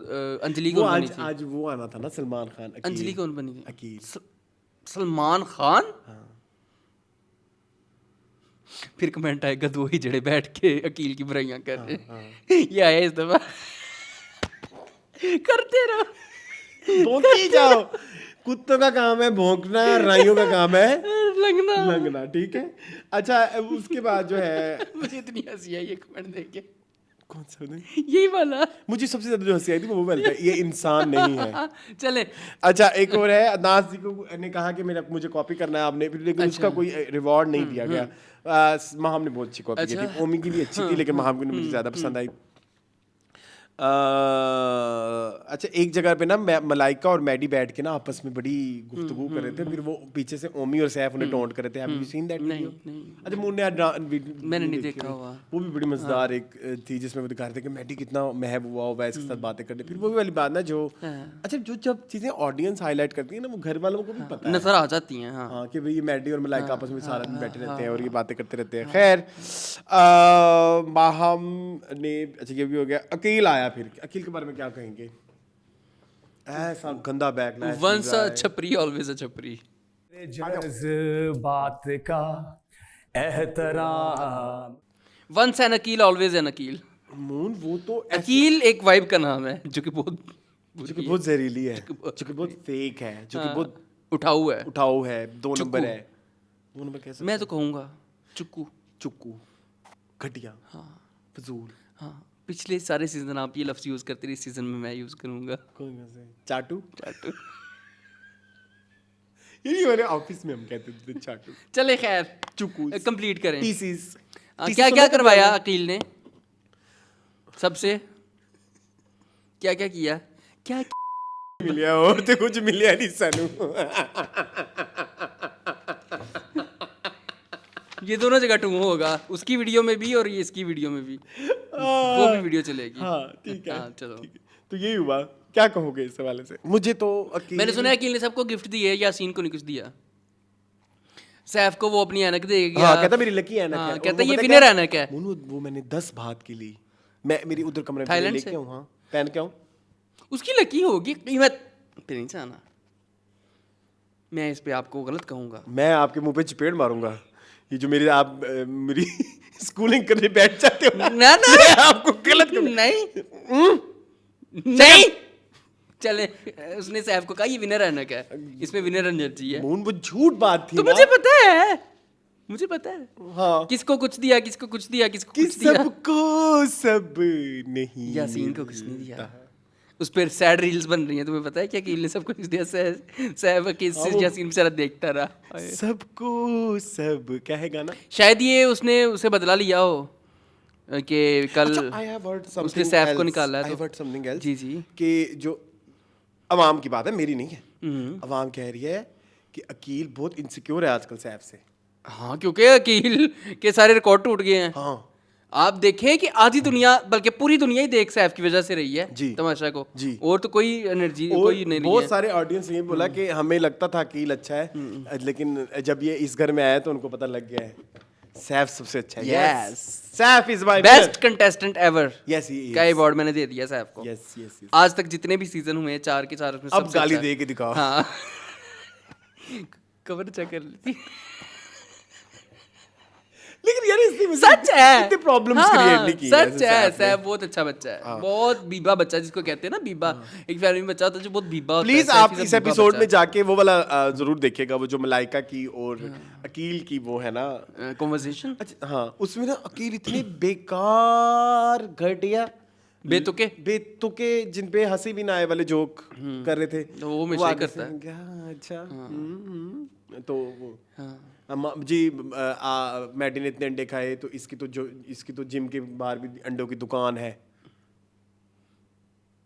अंजलि वो कौन बनी आज थी? आज वो आना था ना, सलमान खान। अंजलि कौन बनी थी? अकील। सलमान खान। फिर कमेंट आएगा दो ही जड़े बैठ के अकील की बुराइयां कर रहे। ये आया इस दफा। करते रहो, भौंकी जाओ। कुत्तों का काम है भौंकना, राइयों का काम है लगना। लंगना, ठीक है। अच्छा उसके बाद जो है मुझे इतनी हंसी आई ये कमेंट देख के। कौन सा नहीं? यही वाला। मुझे सबसे ज्यादा जो हंसी आई थी वो वाला था, ये इंसान नहीं है। चले। अच्छा एक और है, अदनास जी को ने कहा कि मेरा मुझे कॉपी करना है आपने, लेकिन उसका कोई रिवॉर्ड नहीं दिया गया। महाम ने बहुत अच्छी कॉपी की थी, ओमी की भी अच्छी थी, लेकिन महाम को मुझे ज्यादा पसंद आई। अच्छा एक जगह पे ना मलाइका और मैडी बैठ के ना आपस में बड़ी गुफ्तगू कर रहे थे, फिर वो पीछे से ओमी और सैफ उन्हें टोंट कर रहे थे। Have you seen that video? अच्छा मुन्ने मैंने नहीं देखा हुआ। वो भी बड़ी मजेदार एक थी जिसमें वो दिखा रहे थे कि मैडी कितना महब हुआ होगा इसके साथ बातें करने। फिर वो भी वाली बात ना जो अच्छा जो जब चीजें ऑडियंस हाईलाइट करती है ना, वो घर वालों को भी पता है, नजर आ जाती हैं। हाँ, हाँ कि भाई ये मैडी और मलाइका आपस में सारा दिन बैठे रहते हैं और ये बातें करते रहते हैं। खैर माहम ने, अच्छा ये भी हो गया। अकील आया फिर अकील के बारे में क्या कहेंगे? ऐसा गंदा बैकलैश वंस अ छपरी ऑलवेज अ छपरी। बात का एहतराम। Once an Aqeel always an Aqeel. मून वो तो अकील एक वाइब का नाम है जो कि बहुत जहरीली है, जो कि बहुत फेक है, जो कि बहुत उठाऊ है। उठाऊ है, 2 नंबर है। 2 नंबर कैसे? मैं तो कहूंगा चुक्कू, घटिया, फजूल। हाँ, पिछले सारे सीजन आप ये लफ्ज यूज करते रहे, इस सीजन में मैं यूज करूंगा। कौन से? चाटू। यही हमारे ऑफिस में हम कहते थे चाटू। चले खैर, चुक्कू कंप्लीट करें। पीसीस। क्या क्या करवाया अकील ने सबसे? क्या क्या किया? क्या मिलिया और तो कुछ मिलिया नहीं सानू। ये दोनों जगह टू होगा, उसकी वीडियो में भी और ये इसकी वीडियो में भी, वो भी वीडियो चलेगी। हाँ ठीक है, हाँ चलो। ठीक है। तो यही हुआ, क्या कहोगे इस हवाले से? मुझे तो अकील, मैंने सुना है अकील ने सबको गिफ्ट दिए, यासीन को नहीं कुछ दिया। सैफ को वो अपनी ऐनक दे गया। हाँ, कहता मेरी लकी ऐनक हाँ, है। कहता ये विनर ऐनक है। वो मैंने 10 बात की ली, मैं मेरी उधर कमरे में थाईलैंड लेके से? आऊँ। हाँ, पहन के आऊँ। उसकी लकी होगी कीमत पे नहीं जाना। मैं इस पे आपको गलत कहूंगा। मैं आपके मुंह पे चपेट मारूंगा। ये जो मेरी आप मेरी स्कूलिंग करने बैठ जाते हो ना ना मैं आपको गलत नहीं चले, उसने सैफ को कहा ये विनर ऐनक है, इसमें विनर एनर्जी है। मून वो झूठ बात थी तो ना। मुझे पता है, मुझे पता है। हाँ, किसको कुछ दिया, किसको कुछ दिया, किसको कि कुछ दिया। सबको सब नहीं, यासीन को कुछ नहीं दिया। उस पर सैड रील्स बन रही हैं, तुम्हें पता है क्या? अकील ने सबको कुछ दिया, सैफ यासीन बेचारा देखता रहा। सबको सब कहेगा ना। शायद ये उसने उसे बदला लिया हो कि कल I have heard something उसने सैफ को else. निकाला है I तो। have heard something else. जी जी। कि जो अवाम की बात है, मेरी नहीं है। अवाम कह रही है कि अकील बहुत इनसिक्योर है आजकल सैफ से। हाँ, क्योंकि अकील के सारे रिकॉर्ड टूट गए हैं। हाँ आप देखें कि आधी दुनिया, बल्कि पूरी दुनिया ही देख सैफ की वजह से रही है जी। तमाशा को जी। और तो कोई एनर्जी और कोई नहीं रही बहुत है। सारे ऑडियंस ने बोला कि हमें लगता था अकील अच्छा है, लेकिन जब ये इस घर में आया तो उनको पता लग गया है सैफ सबसे अच्छा है। Yes. Saif is my best contestant ever yes he का अवार्ड मैंने दे दिया सैफ को। Yes yes. आज तक जितने भी सीजन हुए 4 के 4 उसमें अब सबसे गाली अच्छा दे के दिखाओ। हाँ कवर चेक कर लेती। लेकिन यार इसमें सच है, इतने प्रॉब्लम्स हाँ, क्रिएट नहीं की सच है। सैफ बहुत अच्छा बच्चा है, बहुत बीबा बच्चा जिसको कहते हैं ना, बीबा। एक फैमिली में बच्चा होता है जो बहुत बीबा होता है। प्लीज सैफ आप is a इस बीबा एपिसोड बच्चा। में जाके वो वाला जरूर देखिएगा, वो जो मलाइका की और अकील की वो है ना कन्वर्सेशन। अच्छा हाँ, उसमें ना अकील इतने बेकार घटिया बेतुके जिन पे हंसी भी ना आए वाले जोक कर रहे थे। तो वो हमेशा ही आगे करता से, है। क्या अच्छा तो वो जी मैडी ने इतने अंडे खाए तो इसकी तो जिम के बाहर भी अंडों की दुकान है।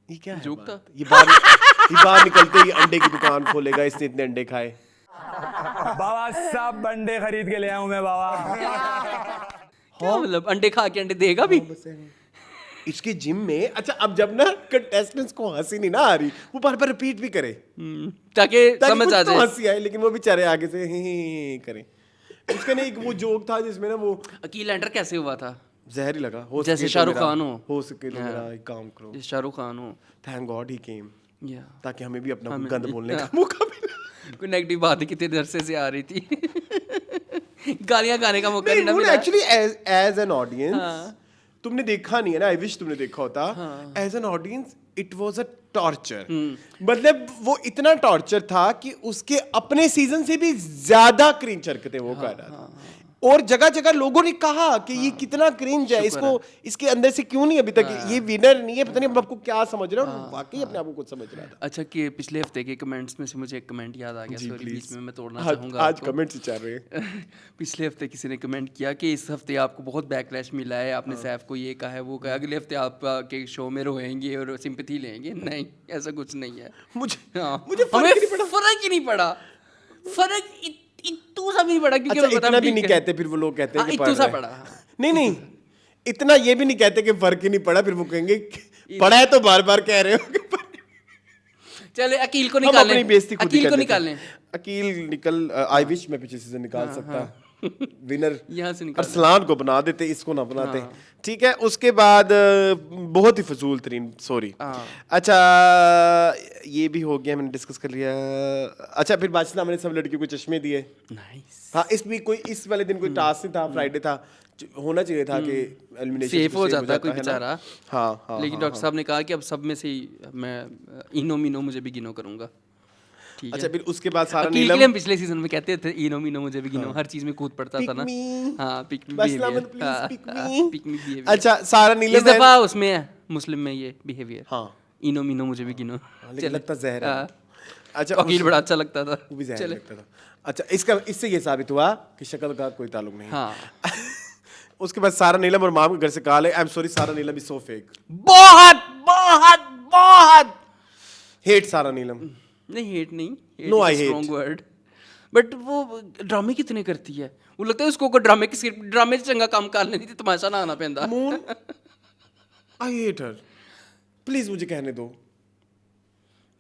ये क्या है जोक बात? था। ये बाहर निकलते ही अंडे की दुकान खोलेगा, इसने इतने अंडे खाए। बाबा सब अंडे खरीद के ले आऊं मैं बाबा। क्या मतलब अंडे खा के अंडे देगा भी? इसके जिम में अच्छा, अब जब ना कंटेस्टेंट्स को हंसी नहीं ना आ रही, वो बार बार रिपीट भी करे ताकि समझ कुछ आ तो जाए। हंसी आए, लेकिन वो बेचारे आगे से ही करें। उसका ना एक वो जोक था जिसमें ना वो अकील एंटर कैसे हुआ था? जहर ही लगा। हो जैसे सके तो शाहरुख मेरा- खान हो सके तो मेरा एक काम करो। जैसे शाहरुख खान हो। थैंक गॉड ही केम, या ताकि हमें भी अपना हमें गंद भी, बोलने का हाँ। मौका मिले। कोई नेगेटिव बात है कितने अरसे से आ रही थी। गालियां खाने का मौका नहीं ना मिला। एक्चुअली एज एन ऑडियंस तुमने देखा नहीं है ना, आई विश तुमने देखा होता। As an audience it was a torture. मतलब वो इतना टॉर्चर था कि उसके अपने सीजन से भी ज्यादा क्रिंज हरकतें वो कर रहा था। और जगह जगह लोगों ने कहा कि ये कितना क्रिंज है, इसको इसके अंदर से क्यों नहीं अभी तक ये विनर नहीं है, पता नहीं आपको क्या समझ रहा हूँ। वाकई अपने आप को कुछ समझ रहा था। अच्छा कि पिछले हफ्ते के कमेंट्स में से मुझे एक कमेंट याद आ गया, जी, सॉरी please। बीच में मैं तोड़ना आज चाहूंगा आज आपको। कमेंट्स ही चल रहे हैं। पिछले हफ्ते किसी ने कमेंट किया कि इस हफ्ते आपको बहुत बैकलैश मिला है, आपने सैफ को ये कहा है वो कहा, अगले हफ्ते आप के शो में रोएंगे और सिंपैथी लेंगे। नहीं, ऐसा कुछ नहीं है। मुझे मुझे फर्क ही नहीं पड़ा। फर्क ही नहीं पड़ा। फर्क इतू सा भी नहीं पड़ा क्योंकि अच्छा, मैं बता इतना रहा भी हूँ, नहीं ठीक है। कहते फिर वो लोग कहते हैं हाँ, कि इतू सा पढ़ रहे हैं। पड़ा। नहीं इतना ये भी नहीं कहते कि फर्क ही नहीं पड़ा, फिर वो कहेंगे पढ़ा है तो बार बार कह रहे हो कि चले अकील को हम निकाल अपनी लें, बेइज्जती खुद ही अकील कर को लेते निकाल हैं। लें। अकील निकल आई विश मैं पीछे सीजन निकाल सकता। विनर यहाँ से निकाल अरसलान को बना देते, इसको ना बनाते। ठीक है, उसके बाद बहुत ही फजूल तरीन, सॉरी। अच्छा ये भी हो गया, मैंने डिस्कस कर लिया। अच्छा फिर बादशाह ने सब लड़कियों को चश्मे दिए। नाइस। हाँ, इस वाले दिन कोई टास्क नहीं था, फ्राइडे था, होना चाहिए था कि एलिमिनेशन सेफ हो जाता कोई बेचारा। हाँ, लेकिन डॉक्टर साहब ने कहा कि अब सब में से ही मैं इनो मीनो मुझे भी गिनो करूंगा। ठीक है। अच्छा फिर उसके बाद सारा अकील के नीलम लिए हम पिछले सीजन में कहते थे इनो मीनो मुझे भी गिनो, हर चीज में कूद पड़ता था ना। हाँ, पिक मी बस बिहेवियर। लामन please pick me. Pick me behaviour. अच्छा सारा नीलम इस दफा उसमें है मुस्लिम में ये बिहेवियर। हाँ इनो मीनो मुझे भी गिनो। लेकिन लगता जहर है। हाँ। अच्छा अकील बड़ा अच्छा लगता था। वो भी जहर चले। लगता था। अच्छा इससे ये साबित हुआ कि शक्ल का कोई ताल्लुक नहीं। हाँ। उसके बाद सारा नीलम और माम के घर से कॉल है, आई एम सॉरी सारा नीलम इज सो फेक। बहुत बहुत बहुत हेट सारा नीलम। नहीं, हेट नहीं, No, I hate. Strong word, but वो ड्रामे कितने करती है। वो लगता है उसको कोई ड्रामे की स्क्रिप्ट, ड्रामे से चंगा काम कर लेनी थी, तमाशा ना आना पैंदा। Moon I hate her, please मुझे कहने दो।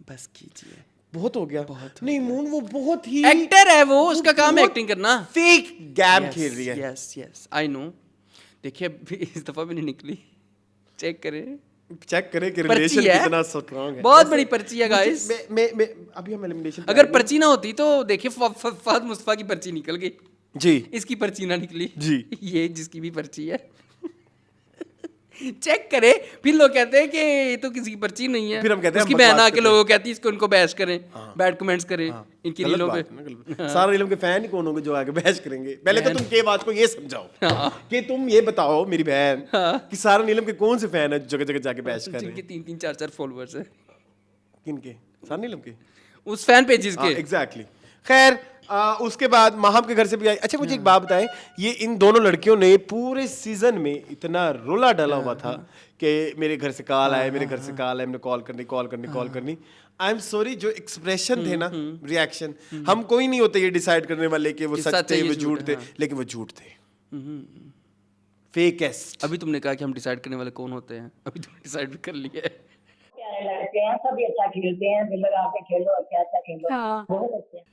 बस कीजिए, बहुत हो गया। बहुत नहीं मून वो बहुत ही एक्टर है वो, उसका काम है एक्टिंग करना। फेक गेम खेल रही है। Yes yes I know. देखिए अभी इस दफा भी नहीं निकली, चेक करें, चेक करें कि पर्ची रिलेशन है। कितना स्ट्रांग है। बहुत बड़ी पर्ची है गाइस। मैं अभी हम एलिमिनेशन अगर पर्ची ना होती तो देखिए फहद मुस्तफा की पर्ची निकल गई, जी इसकी पर्ची ना निकली जी। ये जिसकी भी पर्ची है चेक करे, फिर लोग कहते हैं कि ये तो किसी की पर्ची नहीं है। फिर हम कहते हैं उसकी हम बहन बकवास आके करते लोगों को कहती है इसको इनको बैश करें, बैड कमेंट्स करें इनकी गलत रीलों पे। बात है ना, गलत बात। सारा नीलम के फैन ही कौन होंगे जो आके बहस करेंगे। पहले तो तुम के बात को ये समझाओ कि तुम ये बताओ मेरी बहन कि सारा नीलम के कौन से फैन है जगह जगह जाके बहस कर रहे जिनके हैं। 3-3 4-4 फॉलोअर्स है किनके? सारा नीलम के उस फैन पेजेस के। एग्जैक्टली। खैर उसके बाद माहम के घर से भी आई। अच्छा मुझे एक बात बताएं, ये इन दोनों लड़कियों ने पूरे सीजन में इतना रोला डाला हुआ था कि मेरे घर से कॉल आए, मेरे घर से कॉल आए, मैंने कॉल करनी। आई एम सॉरी, जो एक्सप्रेशन थे ना, रिएक्शन, हम कोई नहीं होते ये डिसाइड करने वाले कि वो सच थे, वो झूठ थे, लेकिन वो झूठ थे, फेकेस्ट। अभी तुमने कहा कि हम डिसाइड करने वाले कौन होते हैं, अभी तुमने डिसाइड भी कर लिया है। प्यारे लड़के हैं, सभी अच्छा खेलते हैं, दिल लगा के खेलो, अच्छा खेलो। हाँ। बहुत अच्छे।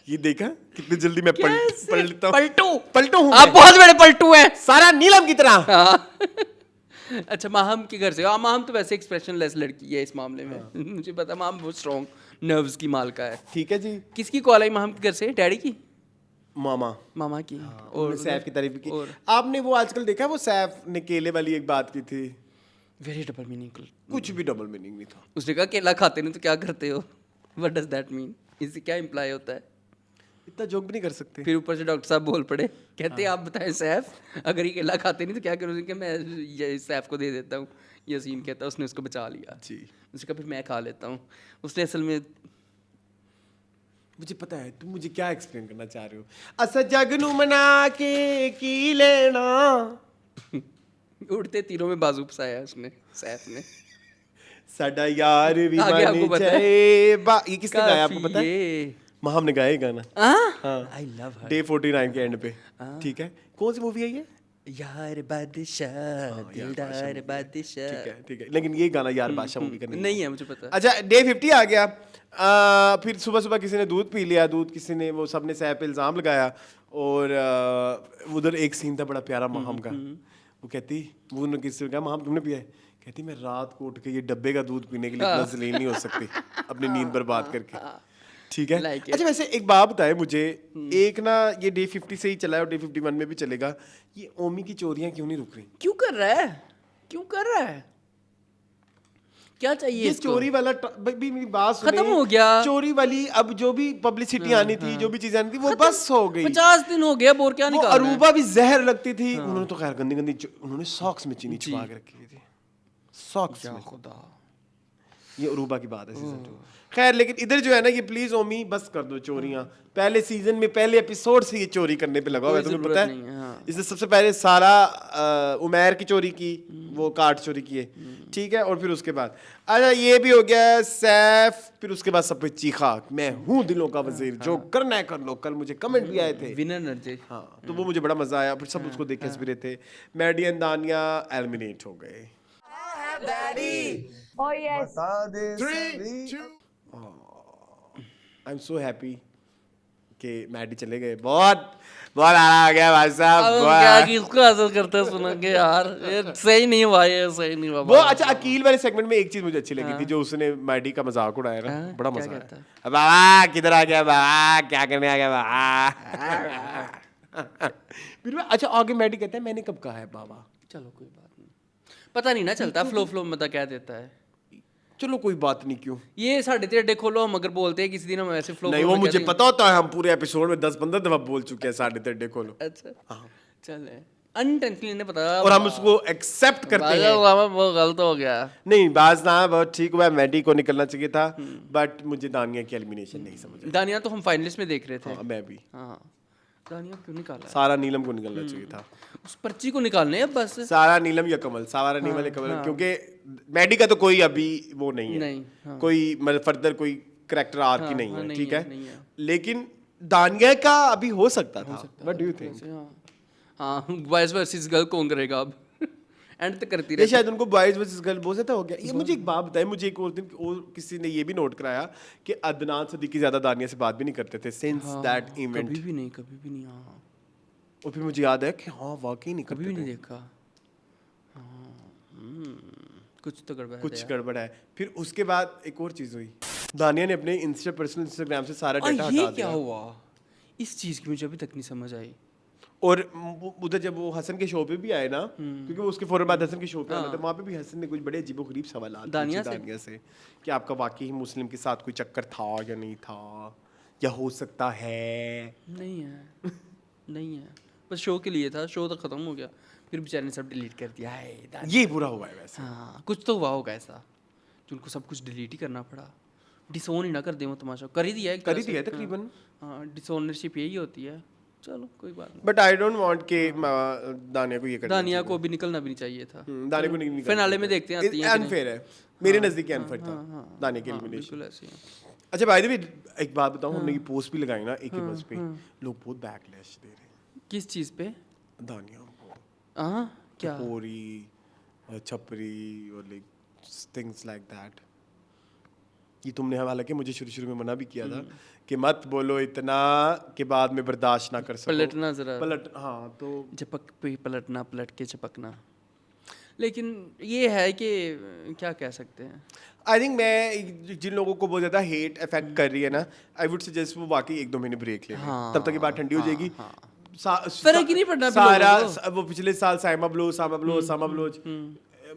ये देखा कितनी जल्दी मैं पलटू हूँ। आप बहुत बड़े पलटू हैं सारा नीलम की तरह। अच्छा माहम के घर से, माहम तो वैसे एक्सप्रेशनलेस लड़की है इस मामले में। मुझे पता माहम बहुत स्ट्रॉन्ग नर्व्स की मालका है। ठीक है जी। किसकी कॉल आई माहम के घर से? डैडी की, मामा की। और सैफ की तारीफ की। आपने वो आजकल देखा, वो सैफ ने केले वाली एक बात की थी, वेरी डबल मीनिंग। कुछ भी डबल मीनिंग नहीं था। उसने कहा केला खाते नहीं तो क्या करते हो? What does that mean? इससे क्या इंप्लाई होता है? इतना जोक भी नहीं कर सकते। फिर ऊपर से डॉक्टर साहब बोल पड़े, कहते आप बताएं सैफ, अगर ये केला खाते नहीं तो क्या करोगे? कि मैं ये सैफ को दे देता हूँ। यसीन कहता है उसने उसको बचा लिया जी। उसने कहा फिर मैं खा लेता हूँ। उसने असल में, मुझे पता है तुम मुझे क्या एक्सप्लेन करना चाह रहे हो। असा जग नू मना के की लेना। उड़ते तीरों में बाजू फसाया उसने, सैफ ने। साडा यार भी आगे आपको मन पता है? चाहे ये किसने गाया आपको पता है? ये माहम ने गाया ये गाना। I love her. डे 49 के एंड पे। ठीक है, कौन सी मूवी है ये? यार बादशाह दिलदार बादशाह। ठीक है, लेकिन ये गाना यार बादशाह मूवी का नहीं है, मुझे पता है। अच्छा डे 50 आ गया। फिर सुबह सुबह किसी ने दूध पी लिया, किसी ने, वो सब ने सैफ पे इल्ज़ाम लगाया। और उधर एक सीन था बड़ा प्यारा माहम का। वो कहती, वो किसी ने कहा माहम तुमने पिया है? कहती मैं रात को उठ के ये डब्बे का दूध पीने के लिए इतना जलील नहीं हो सकती अपनी नींद बर्बाद करके। ठीक है। अच्छा वैसे एक बात बताए मुझे, एक ना ये डे 50 से ही चला है और डे 51 में भी चलेगा, ये ओमी की चोरियां क्यों नहीं रुक रही? क्यों कर रहा है? क्या चाहिए ये इसको? चोरी वाला भी मेरी बात सुने, खत्म हो गया। चोरी वाली अब जो भी पब्लिसिटी आनी थी, जो भी चीजें आनी थी, वो बस हो गई। 50 दिन हो गया, बोर क्या वो निकालना है? अरूबा भी जहर लगती थी। उन्होंने तो खैर गंदी उन्होंने सॉक्स में चीनी छुपा के रखी थी, सॉक्स में। खुदा, ये अरूबा की बात है सीजन 2। खैर लेकिन इधर जो है ना, ये प्लीज ओमी बस कर दो चोरियां। पहले सीजन में पहले एपिसोड से ये चोरी करने पे लगा हुआ है, तुम्हें पता है? इसने सबसे पहले सारा उमैर की चोरी की, वो कार्ड चोरी किए। ठीक है, और फिर उसके बाद अच्छा ये भी हो गया सैफ। फिर उसके बाद सब पे चीखा, मैं हूँ दिलों का वजीर, जो करना है कर लो। कल मुझे कमेंट भी आए थे, विनर नरजे। हाँ, तो वो मुझे बड़ा मजा आया। फिर सब उसको देख के हंस भी रहे थे। मैडी एंड दानिया एलिमिनेट हो गए। Oh yes. I am so happy कि मैडी चले गए, बहुत बहुत आराम आ गया भाई साहब। अब हम क्या किसको हासिल करते हैं सुन के यार, ये सही नहीं हुआ, ये सही नहीं हुआ। वो अच्छा अकील वाले सेगमेंट में एक चीज मुझे अच्छी लगी थी, जो उसने मैडी का मजाक उड़ाया ना, बड़ा क्या मजा कहता आया। अब बाबा किधर आ गया, बाबा क्या करने आ गया बाबा। फिर अच्छा आगे मैडी कहता है मैंने कब कहा है बाबा। चलो कोई बात नहीं, पता नहीं ना चलता, फ्लो में तो क्या देता है। चलो कोई बात नहीं, क्यों ये साढ़े तेरे खोलो, हम अगर बोलते हैं किसी दिन हम ऐसे फ्लो नहीं, वो मुझे पता होता है, हम पूरे एपिसोड में 10-15 दफा बोल चुके हैं साढ़े तेरे खोलो। अच्छा चल अनटेंशनली नहीं पता, और हम उसको एक्सेप्ट करते हैं। वो गलत हो गया। नहीं बाज ना बहुत ठीक हुआ, मैडी को निकलना चाहिए था, बट मुझे दानिया की एलिमिनेशन नहीं समझ आई। दानिया तो हम फाइनलिस्ट में देख रहे थे। हाँ, मैं भी। हाँ दानिया क्यों निकाला? सारा नीलम को निकलना चाहिए था, उस पर्ची को निकालने अब बस। सारा नीलम या कमल, सारा नीलम या कमल, क्योंकि मैडी का तो कोई अभी वो नहीं है, नहीं, कोई मतलब फर्दर कोई करैक्टर आर्क ही नहीं है, ठीक है, नहीं है। लेकिन दानिया का अभी हो सकता था। What do you think? हाँ बॉयज वर्सेस गर्ल कौन करेगा अब? एंड तक करती ये रही। शायद उनको बॉयज वर्सेस गर्ल बहुत ज्यादा हो गया। ये मुझे एक बात बताए, मुझे एक और दिन और किसी ने ये भी नोट कराया कि अदनान सदीकी ज्यादा दानिया से बात भी नहीं करते थे सिंस दैट इवेंट। कभी भी नहीं। हाँ और फिर मुझे याद है कि हाँ वाकई नहीं कभी करते भी थे। नहीं देखा। कुछ तो गड़बड़ है, कुछ गड़बड़ है। फिर उसके बाद एक और चीज हुई, दानिया ने अपने पर्सनल इंस्टाग्राम से सारा डेटा हटा ये दिया। क्या हुआ? इस चीज की मुझे अभी तक नहीं समझ आई। और उधर जब वो हसन के शो पे भी आए ना, क्योंकि वो उसके फौरन बाद हसन के शो पे आना था, वहाँ पे भी हसन ने कुछ बड़े अजीबोगरीब सवाल दानिया से कि आपका वाकई ही मुस्लिम के साथ कोई चक्कर था या नहीं था, या हो सकता है। नहीं है बस शो के लिए था, शो तो खत्म हो गया, फिर बेचारे ने सब डिलीट कर दिया है। ये बुरा हुआ है वैसे। हाँ कुछ तो हुआ होगा ऐसा, जिनको सब कुछ डिलीट ही करना पड़ा। डिसोन ही ना कर दे वो तमाशा, कर ही दिया है तकरीबन। हाँ डिसोनरशिप यही होती है। चलो कोई बात नहीं, बट आई डोंट वांट के दानिया को ये करना दानिया को भी निकलना भी नहीं चाहिए था। दानिया को नहीं फिनाले में देखते हैं आती है अनफेयर है, मेरे नज़दीक अनफेयर था दानिया की एलिमिनेशन। बिल्कुल ऐसे ही। अच्छा भाई वे एक बात बताऊं, हमने ये पोस्ट भी लगाई ना एक ही बस पे, लोग बहुत बैकलैश दे रहे हैं। किस चीज़ पे? दानिया को, हाँ क्या? टपोरी, छपरी और लाइक थिंग्स लाइक दैट। ये तुमने हालांकि मुझे शुरू में मना भी किया था कि मत बोलो इतना कि बाद में बर्दाश्त ना कर सको। पलटना जरा, हाँ तो झपक पे पलटना, पलट के झपकना। लेकिन ये है कि क्या कह सकते हैं। आई थिंक मैं जिन लोगों को बहुत ज़्यादा हेट अफेक्ट कर रही है ना, आई वुड सजेस्ट वो वाकई 1-2 महीने ब्रेक ले लें, तब तक ये बात ठंडी हो जाएगी। फर्क ही नहीं पड़ना सारा वो पिछले साल सामा बलोच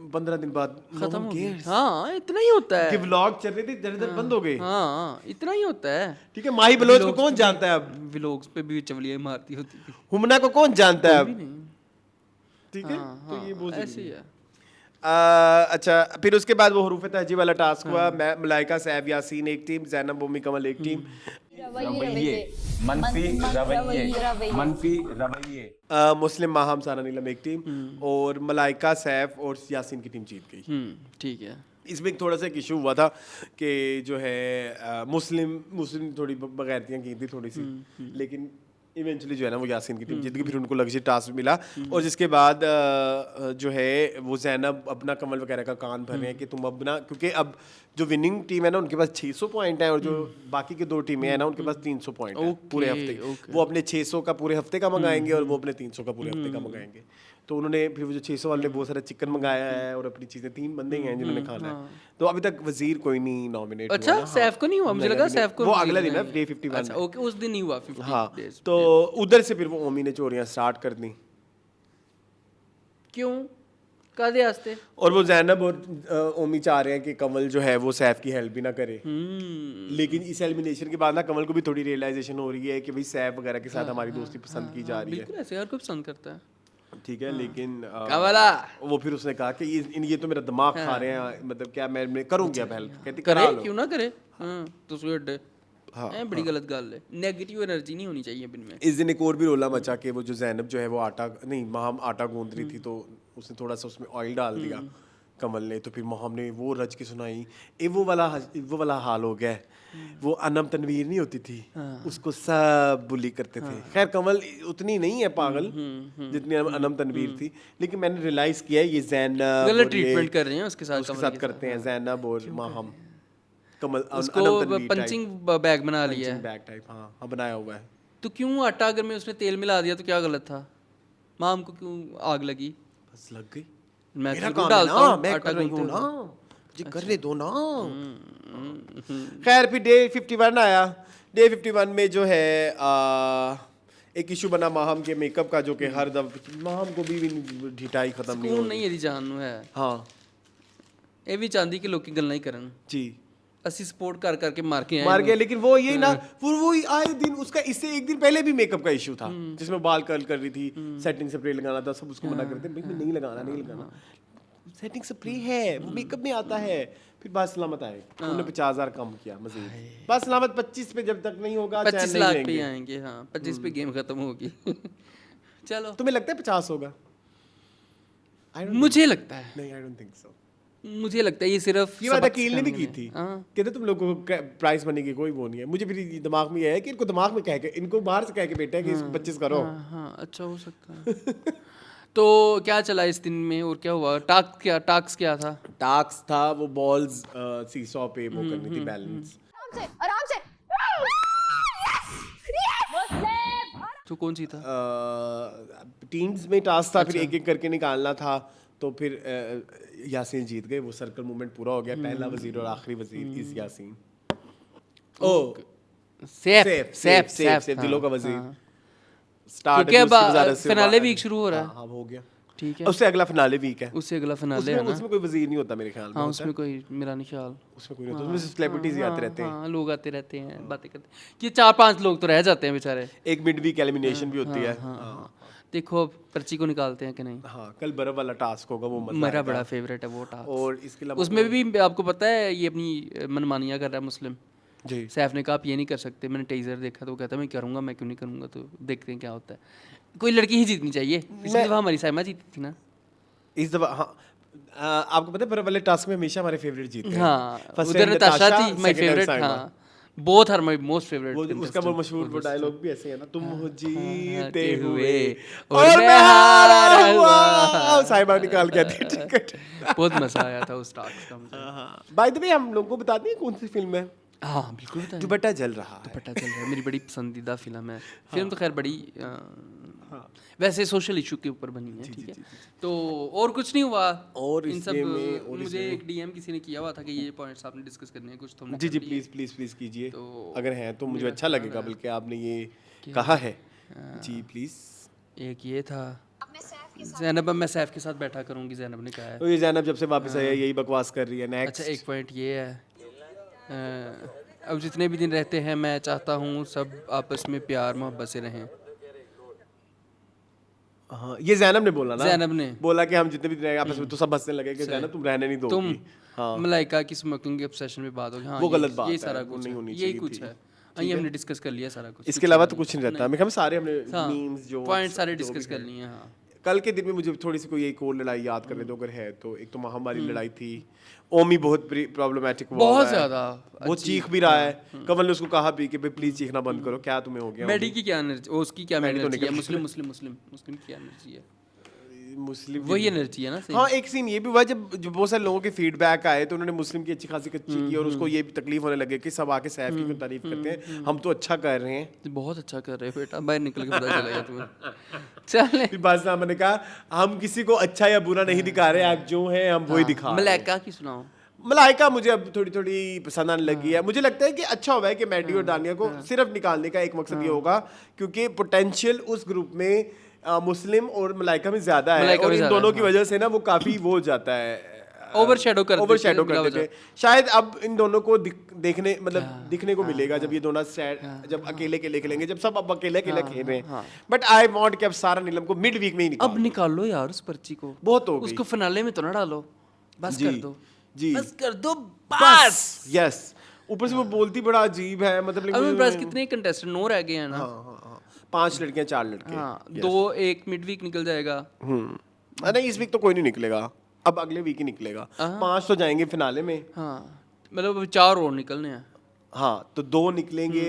15 दिन बाद खत्म हो गया। हाँ इतना ही होता है कि व्लॉग चल रहे थे दर बंद हो गए। हाँ इतना ही होता है। ठीक है, माही बलोच को कौन जानता है अब? व्लॉग्स पे भी चवलियाँ मारती होती थी, हुमना को कौन जानता है अब? ठीक है, तो ये बहुत ऐसे ही है। अच्छा फिर उसके बाद वो हरूफ तहजी वाला टास्क हुआ। मैं मलाइका, सैफ, यासीन एक टीम, जैनब, बोमी, कमल एक टीम। मनफी रवैये मुस्लिम, माहम, सारा नीलम एक टीम, और मलाइका, सैफ और यासीन की टीम जीत गई। ठीक है। इसमें एक थोड़ा सा एक इशू हुआ था कि जो है मुस्लिम थोड़ी बगैरतियाँ की थी थोड़ी सी, लेकिन इवेंचुअली जो है ना वो यासीन की टीम जीत गई। फिर उनको लग्जरी टास्क मिला, और जिसके बाद जो है वो जैनब अपना कमल वगैरह का कान भर रहे हैं कि तुम अब ना, क्योंकि अब जो विनिंग टीम है ना उनके पास 600 पॉइंट है, और जो बाकी के 2 टीमें हैं ना उनके पास 300 पॉइंट है पूरे हफ्ते। वो अपने 600 का पूरे हफ्ते का मंगाएंगे और वो अपने 300 का पूरे हफ्ते का मंगाएंगे। तो उन्होंने फिर वो जो 600 वाले बहुत सारा चिकन मंगाया है और अपनी चीज़ें, 3 बंदे ही हैं जिन्होंने खाना है। तो अभी तक वजीर कोई नहीं नॉमिनेट। अच्छा सैफ को नहीं हुआ? मुझे लगा सैफ को वो अगला दिन है डे 51। अच्छा ओके, उस दिन नहीं हुआ 50 हाँ, days। तो उधर से फिर वो ओमी ने चोरियां स्टार्ट कर दी। क्यों? कादे आस्ते? और वो जैनब और ओमी चाह रहे हैं कि कमल जो है वो सैफ की हेल्प भी ना करे। लेकिन इस एलिमिनेशन के बाद ना कमल को भी थोड़ी रियलाइजेशन हो रही है कि भाई सैफ वगैरह के साथ हमारी दोस्ती पसंद की जा रही है। बिल्कुल ऐसे हर कोई पसंद करता है। ठीक है, लेकिन कमला वो फिर उसने कहा कि ये तो मेरा दिमाग खा रहे हैं, मतलब क्या मैं करूँगी अब हेल्प? कहती करे करा लो। क्यों ना करे। तो स्वीट है, बड़ी गलत गल है। नेगेटिव एनर्जी नहीं होनी चाहिए बिन में। इस दिन एक और भी रोला मचा के वो जो जैनब जो है वो माहम आटा गूंद रही थी, तो उसने थोड़ा सा उसमें ऑयल डाल दिया कमल ने, तो फिर मोहम ने वो रज के सुनाई। वो वाला हाल हो गया। वो अनम तनवीर नहीं होती थी, उसको सब बुली करते थे। खैर कमल उतनी नहीं है पागल जितनी अनम तनवीर थी, लेकिन मैंने रियलाइज किया है ये जैनब गलत ट्रीटमेंट कर रहे हैं उसके साथ करते हैं जैनब और माहम। कमल उसको पंचिंग बैग बना लिया है, बैग टाइप। हाँ बनाया हुआ है। तो क्यों आटा अगर मैं उसने तेल मिला दिया तो क्या गलत था? माम को क्यों आग लगी? बस लग गई, मैं मेरा तो काम है डालता ना, हूँ मैं आटा कर रही गूंथते हूँ हुए। ना, मुझे करने दो ना। खैर फिर डे 51 आया। डे 51 में जो है एक इशू बना माहम के मेकअप का, जो कि हर दफा माहम को भी ढिठाई खत्म नहीं ਸਕੂਨ हो ਨਹੀਂ ਇਹਦੀ ਜਾਨ ਨੂੰ ਹੈ। हाँ ਇਹ ਵੀ ਚਾਹੁੰਦੀ ਕਿ ਲੋਕੀ ਗੱਲਾਂ ਹੀ ਕਰਨ, जी ਅਸੀਂ ਸਪੋर्ट कर करके मार के आए मार हैं। गया। लेकिन वो यही ना, वो आए दिन उसका, इससे एक दिन पहले भी मेकअप का इशू था जिसमें बाल कर्ल कर रही थी, सेटिंग स्प्रे लगाना था, सब उसको मना करते भाई नहीं लगाना, नहीं लगाना, सेटिंग स्प्रे है वो मेकअप में आता है। फिर बात सलामत आए, उन्होंने 50,000 कम किया मजीद। बात सलामत 25 पे जब तक नहीं होगा 25 चैन लाख नहीं पे ही लेंगे। आएंगे। हाँ 25 पे गेम खत्म होगी। चलो तुम्हें लगता है 50 होगा? मुझे लगता है, नहीं, आई डोंट थिंक सो। मुझे लगता है ये सिर्फ ये बात सबक अकील ने भी सिखाने की में। थी, हाँ। कहते तुम लोगों को प्राइस मनी की कोई वो नहीं है। मुझे फिर ये दिमाग में ये है कि इनको दिमाग में कह के, इनको बाहर से कह के बेटा है कि इसको 25 करो। हाँ अच्छा हो सकता है। तो क्या चला इस दिन में और क्या हुआ? टास्क क्या था? टास्क था वो बॉल्स सीसॉ पे वो करनी थी, बैलेंस। आराम से तो कौन सी था? टीम्स में टास्क था, फिर एक एक करके निकालना था। तो फिर यासीन जीत गए, वो सर्कल मूवमेंट पूरा हो गया। पहला वजीर और आखिरी वजीर इस यासीन। ओ सेफ सेफ दिलों का वजीर। स्टार्ट क्योंकि अब फिनाले वीक शुरू हो रहा है। हाँ हो गया, ठीक है, उससे अगला फिनाले वीक है। उससे अगला फिनाले है ना। उसमें कोई वजीर नहीं होता मेरे ख्याल में। हाँ उसमें कोई, मेरा नहीं ख्याल, उसमें कोई नहीं होता, उसमें सेलिब्रिटीज ही आते रहते हैं। हाँ लोग आते रहते हैं, बातें करते हैं। ये 4-5 लोग तो रह जाते हैं बेचारे। एक मिड वीक एलिमिनेशन भी होती है। हाँ देखो अब पर्ची को निकालते हैं कि नहीं। हाँ कल बर्फ वाला टास्क होगा, वो मजा मेरा आएगा। बड़ा फेवरेट है वो टास्क। और इसके अलावा उसमें भी आपको पता है ये अपनी मनमानियाँ कर रहा है मुस्लिम। जी सैफ ने कहा आप ये नहीं कर सकते, मैंने टीजर देखा तो वो कहता है मैं करूँगा, मैं क्यों नहीं करूँगा, तो देखते हैं क्या होता है। कोई लड़की ही जीतनी चाहिए। पिछली दफा हमारी साइमा जीती थी ना। इस दफा हाँ आपको पता है बर्फ वाले टास्क में हमेशा हमारे फेवरेट जीते हैं। हाँ First उधर time नताशा Natasha, थी my second time favourite. Saima. हाँ both are my most favourite. वो उसका वो मशहूर वो डायलॉग भी ऐसे है ना, तुम हो जीते हुए हुए और मैं हारा हुआ। साहिबा निकाल के आती है टिकट। बहुत मजा आया था उस टास्क का मुझे। बाय द वे हम लोगों को बताते हैं कौन सी फिल्म है? हाँ बिल्कुल बताएं। दुपट्टा जल रहा है। दुपट्टा चल रहा है, मेरी बड़ी पसंदीदा फिल्म है। फिल्म तो खैर बड़ी वैसे सोशल इशू के ऊपर बनी है, ठीक है। तो और कुछ नहीं हुआ। और इन सब इसमें और मुझे एक डीएम किसी ने किया हुआ था कि ये पॉइंट्स आपने डिस्कस करने हैं, कुछ तो हमने जी कर जी लिए। प्लीज प्लीज प्लीज कीजिए, तो अगर हैं तो मुझे अच्छा लगेगा, बल्कि आपने ये कहा है जी प्लीज। एक ये था ज़ैनब, अब मैं सैफ के साथ बैठा करूंगी, ज़ैनब ने कहा है। तो ये जैनब जब से वापस आई है यही बकवास कर रही है। नेक्स्ट अच्छा एक पॉइंट ये है, अब जितने भी दिन रहते हैं मैं चाहता हूँ सब आपस में प्यार मोहब्बत से रहें। हाँ ये जैनब ने बोला ना, ज़ैनब ने बोला कि हम जितने भी दिन रहेंगे आपस में तो सब हंसने लगे कि जैनब तुम रहने नहीं तुम दोगी। हाँ मलाइका की स्मोकिंग के ऑब्सेशन में बात होगी। हाँ वो गलत बात ये है, सारा वो कुछ नहीं है, होनी यही चाहिए कुछ थी। है। हाँ ये हमने डिस्कस कर लिया सारा कुछ। इसके अलावा तो कुछ नहीं रहता। मैं सारे हमने हाँ, मीम्स जो पॉइंट सारे डिस्कस कर लिए हैं। हाँ कल के दिन में मुझे थोड़ी सी कोई एक और लड़ाई याद करने दो अगर है तो। एक तो महामारी लड़ाई थी, ओमी बहुत प्रॉब्लमेटिक हुआ बहुत है, ज़्यादा वो चीख भी रहा है। कमल ने उसको कहा भी कि भाई प्लीज चीखना बंद करो, क्या तुम्हें हो गया? मेडी की क्या एनर्जी, उसकी क्या मेडी तो एनर्जी है? निकल मुस्लिम मुस्लिम मुस्लिम मुस्लिम की एनर्जी है, मुस्लिम वही एनर्जी है ना। सही। हाँ एक सीन ये भी हुआ जब बहुत सारे लोगों के फीडबैक आए तो उन्होंने मुस्लिम की अच्छी खासी कच्ची की और उसको ये भी तकलीफ होने लगे कि सब आके सैफ की क्यों तारीफ करते हैं, हम तो अच्छा कर रहे हैं। तो बहुत अच्छा कर रहे हो बेटा, बाहर निकल के पता चलेगा तुम्हें। चले फिर बादशाह ने कहा हम किसी को अच्छा या बुरा नहीं दिखा रहे, आप जो हैं हम वही दिखा रहे हैं। मलाइका की सुनाओ। मलाइका मुझे अब थोड़ी थोड़ी पसंद आने लगी है। मुझे लगता है कि अच्छा हुआ है कि मैडी और दानिया को सिर्फ निकालने का एक मकसद ये होगा क्योंकि पोटेंशियल उस ग्रुप में मुस्लिम और मलाइका में ज्यादा है और इन दोनों की वजह से ना वो काफी वो हो जाता है, ओवरशैडो कर देते। शायद अब इन दोनों को देखने मतलब दिखने को मिलेगा जब ये दोनों जब अकेले अकेले खेलेंगे, जब सब अब अकेले अकेले खेल रहे हैं। बट आई वांट कि अब सारा नीलम को मिड वीक में ही अब निकालो यार उस पर्ची को, बहुत हो गई। उसको फिनाले में तो ना डालो, बस कर दो जी बस कर दो बस। यस ऊपर से वो बोलती बड़ा अजीब है, मतलब अब मेरे पास कितने कंटेस्टेंट 9 रह गए हैं ना। 5 लड़कियां 4 लड़के। हाँ 2 एक मिड वीक निकल जाएगा। नहीं इस वीक तो कोई नहीं निकलेगा, अब अगले वीक ही निकलेगा। 5 तो जाएंगे फिनाले में। हाँ मतलब 4 और निकलने हैं। हाँ तो 2 निकलेंगे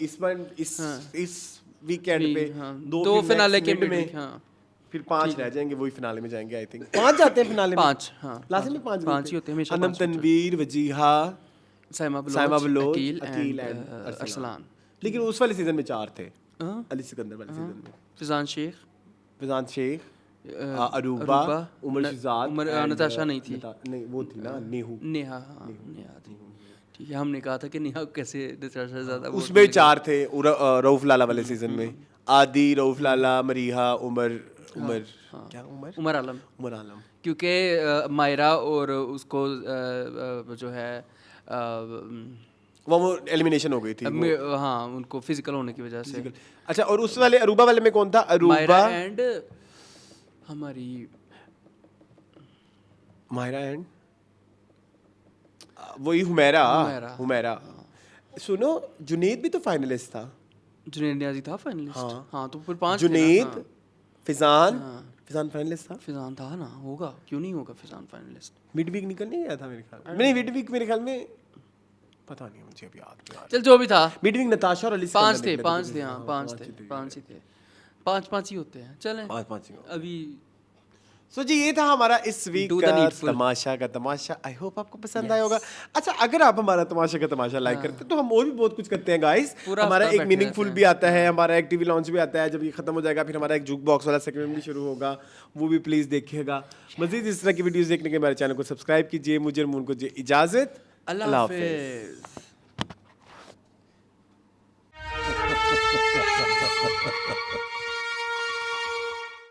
इस वीकेंड पे, 2 फिनाले के मिड में। हाँ फिर 5 रह जाएंगे, वही फिनाले में जाएंगे। आई थिंक 5 जाते हैं फिनाले में। 5 हाँ लास्ट में 5 ही होते हैं हमेशा। Anam Tanveer Wajiha Saima Baloch, Aqeel Aqeel and and Arsalan. लेकिन उस वाले सीजन में 4 थे, हाँ? अली सिकंदर वाले सीजन में। फिजान शेख, फिजान शेख, अरूबा, उमर शिजात, नताशा नहीं थी, नहीं वो थी ना नेहू, नेहा, हाँ नेहा थी। ठीक है, हमने कहा था कि नेहा कैसे नताशा ज्यादा वोट उसमें 4 थे। रऊफ लाला वाले सीजन में आदि, रऊफ लाला, मरीहा, उमर क्या उमर आलम, उमर आलम। क्योंकि मायरा और उसको जो है वो एलिमिनेशन हो गई थी हाँ उनको फिजिकल होने की वजह से। अच्छा, और उस वाले अरूबा वाले में कौन था? मायरा अरूबा एंड हमारी मायरा एंड वही हुमैरा। सुनो, जुनैद भी तो फाइनलिस्ट था। जुनैद नियाजी था फाइनलिस्ट। हाँ तो फिर 5 जुनैद, फिजान फाइनलिस्ट था। फिजान था ना, होगा क्यों नहीं होगा फिजान फाइनलिस्ट। मिड वीक निकल नहीं गया था मेरे ख्याल में। नहीं, मिड वीक मेरे ख्याल में पता नहीं, मुझे अभी याद नहीं आ रहा। चल जो भी था, मिड वीक नताशा और अली 5 थे, 5 थे, हाँ 5 थे, 5 ही होते हैं। चलें 5 अभी। सो जी, ये था हमारा इस वीक Do the का needful. तमाशा का तमाशा। आई होप आपको पसंद आया होगा। अच्छा, अगर आप हमारा तमाशा का तमाशा लाइक करते हैं तो हम और भी बहुत कुछ करते हैं गाइस। पूरा हमारा हफ्ता एक बैठे मीनिंगफुल रहते भी आता है, हमारा एक टीवी लॉन्च भी आता है। जब ये खत्म हो जाएगा फिर हमारा एक जुक बॉक्स वाला सेगमेंट भी शुरू होगा, वो भी प्लीज देखिएगा। मजीद इस तरह की वीडियोस देखने के लिए हमारे चैनल को सब्सक्राइब कीजिए। मुझे और मून को दीजिए इजाजत। अल्लाह हाफिज़।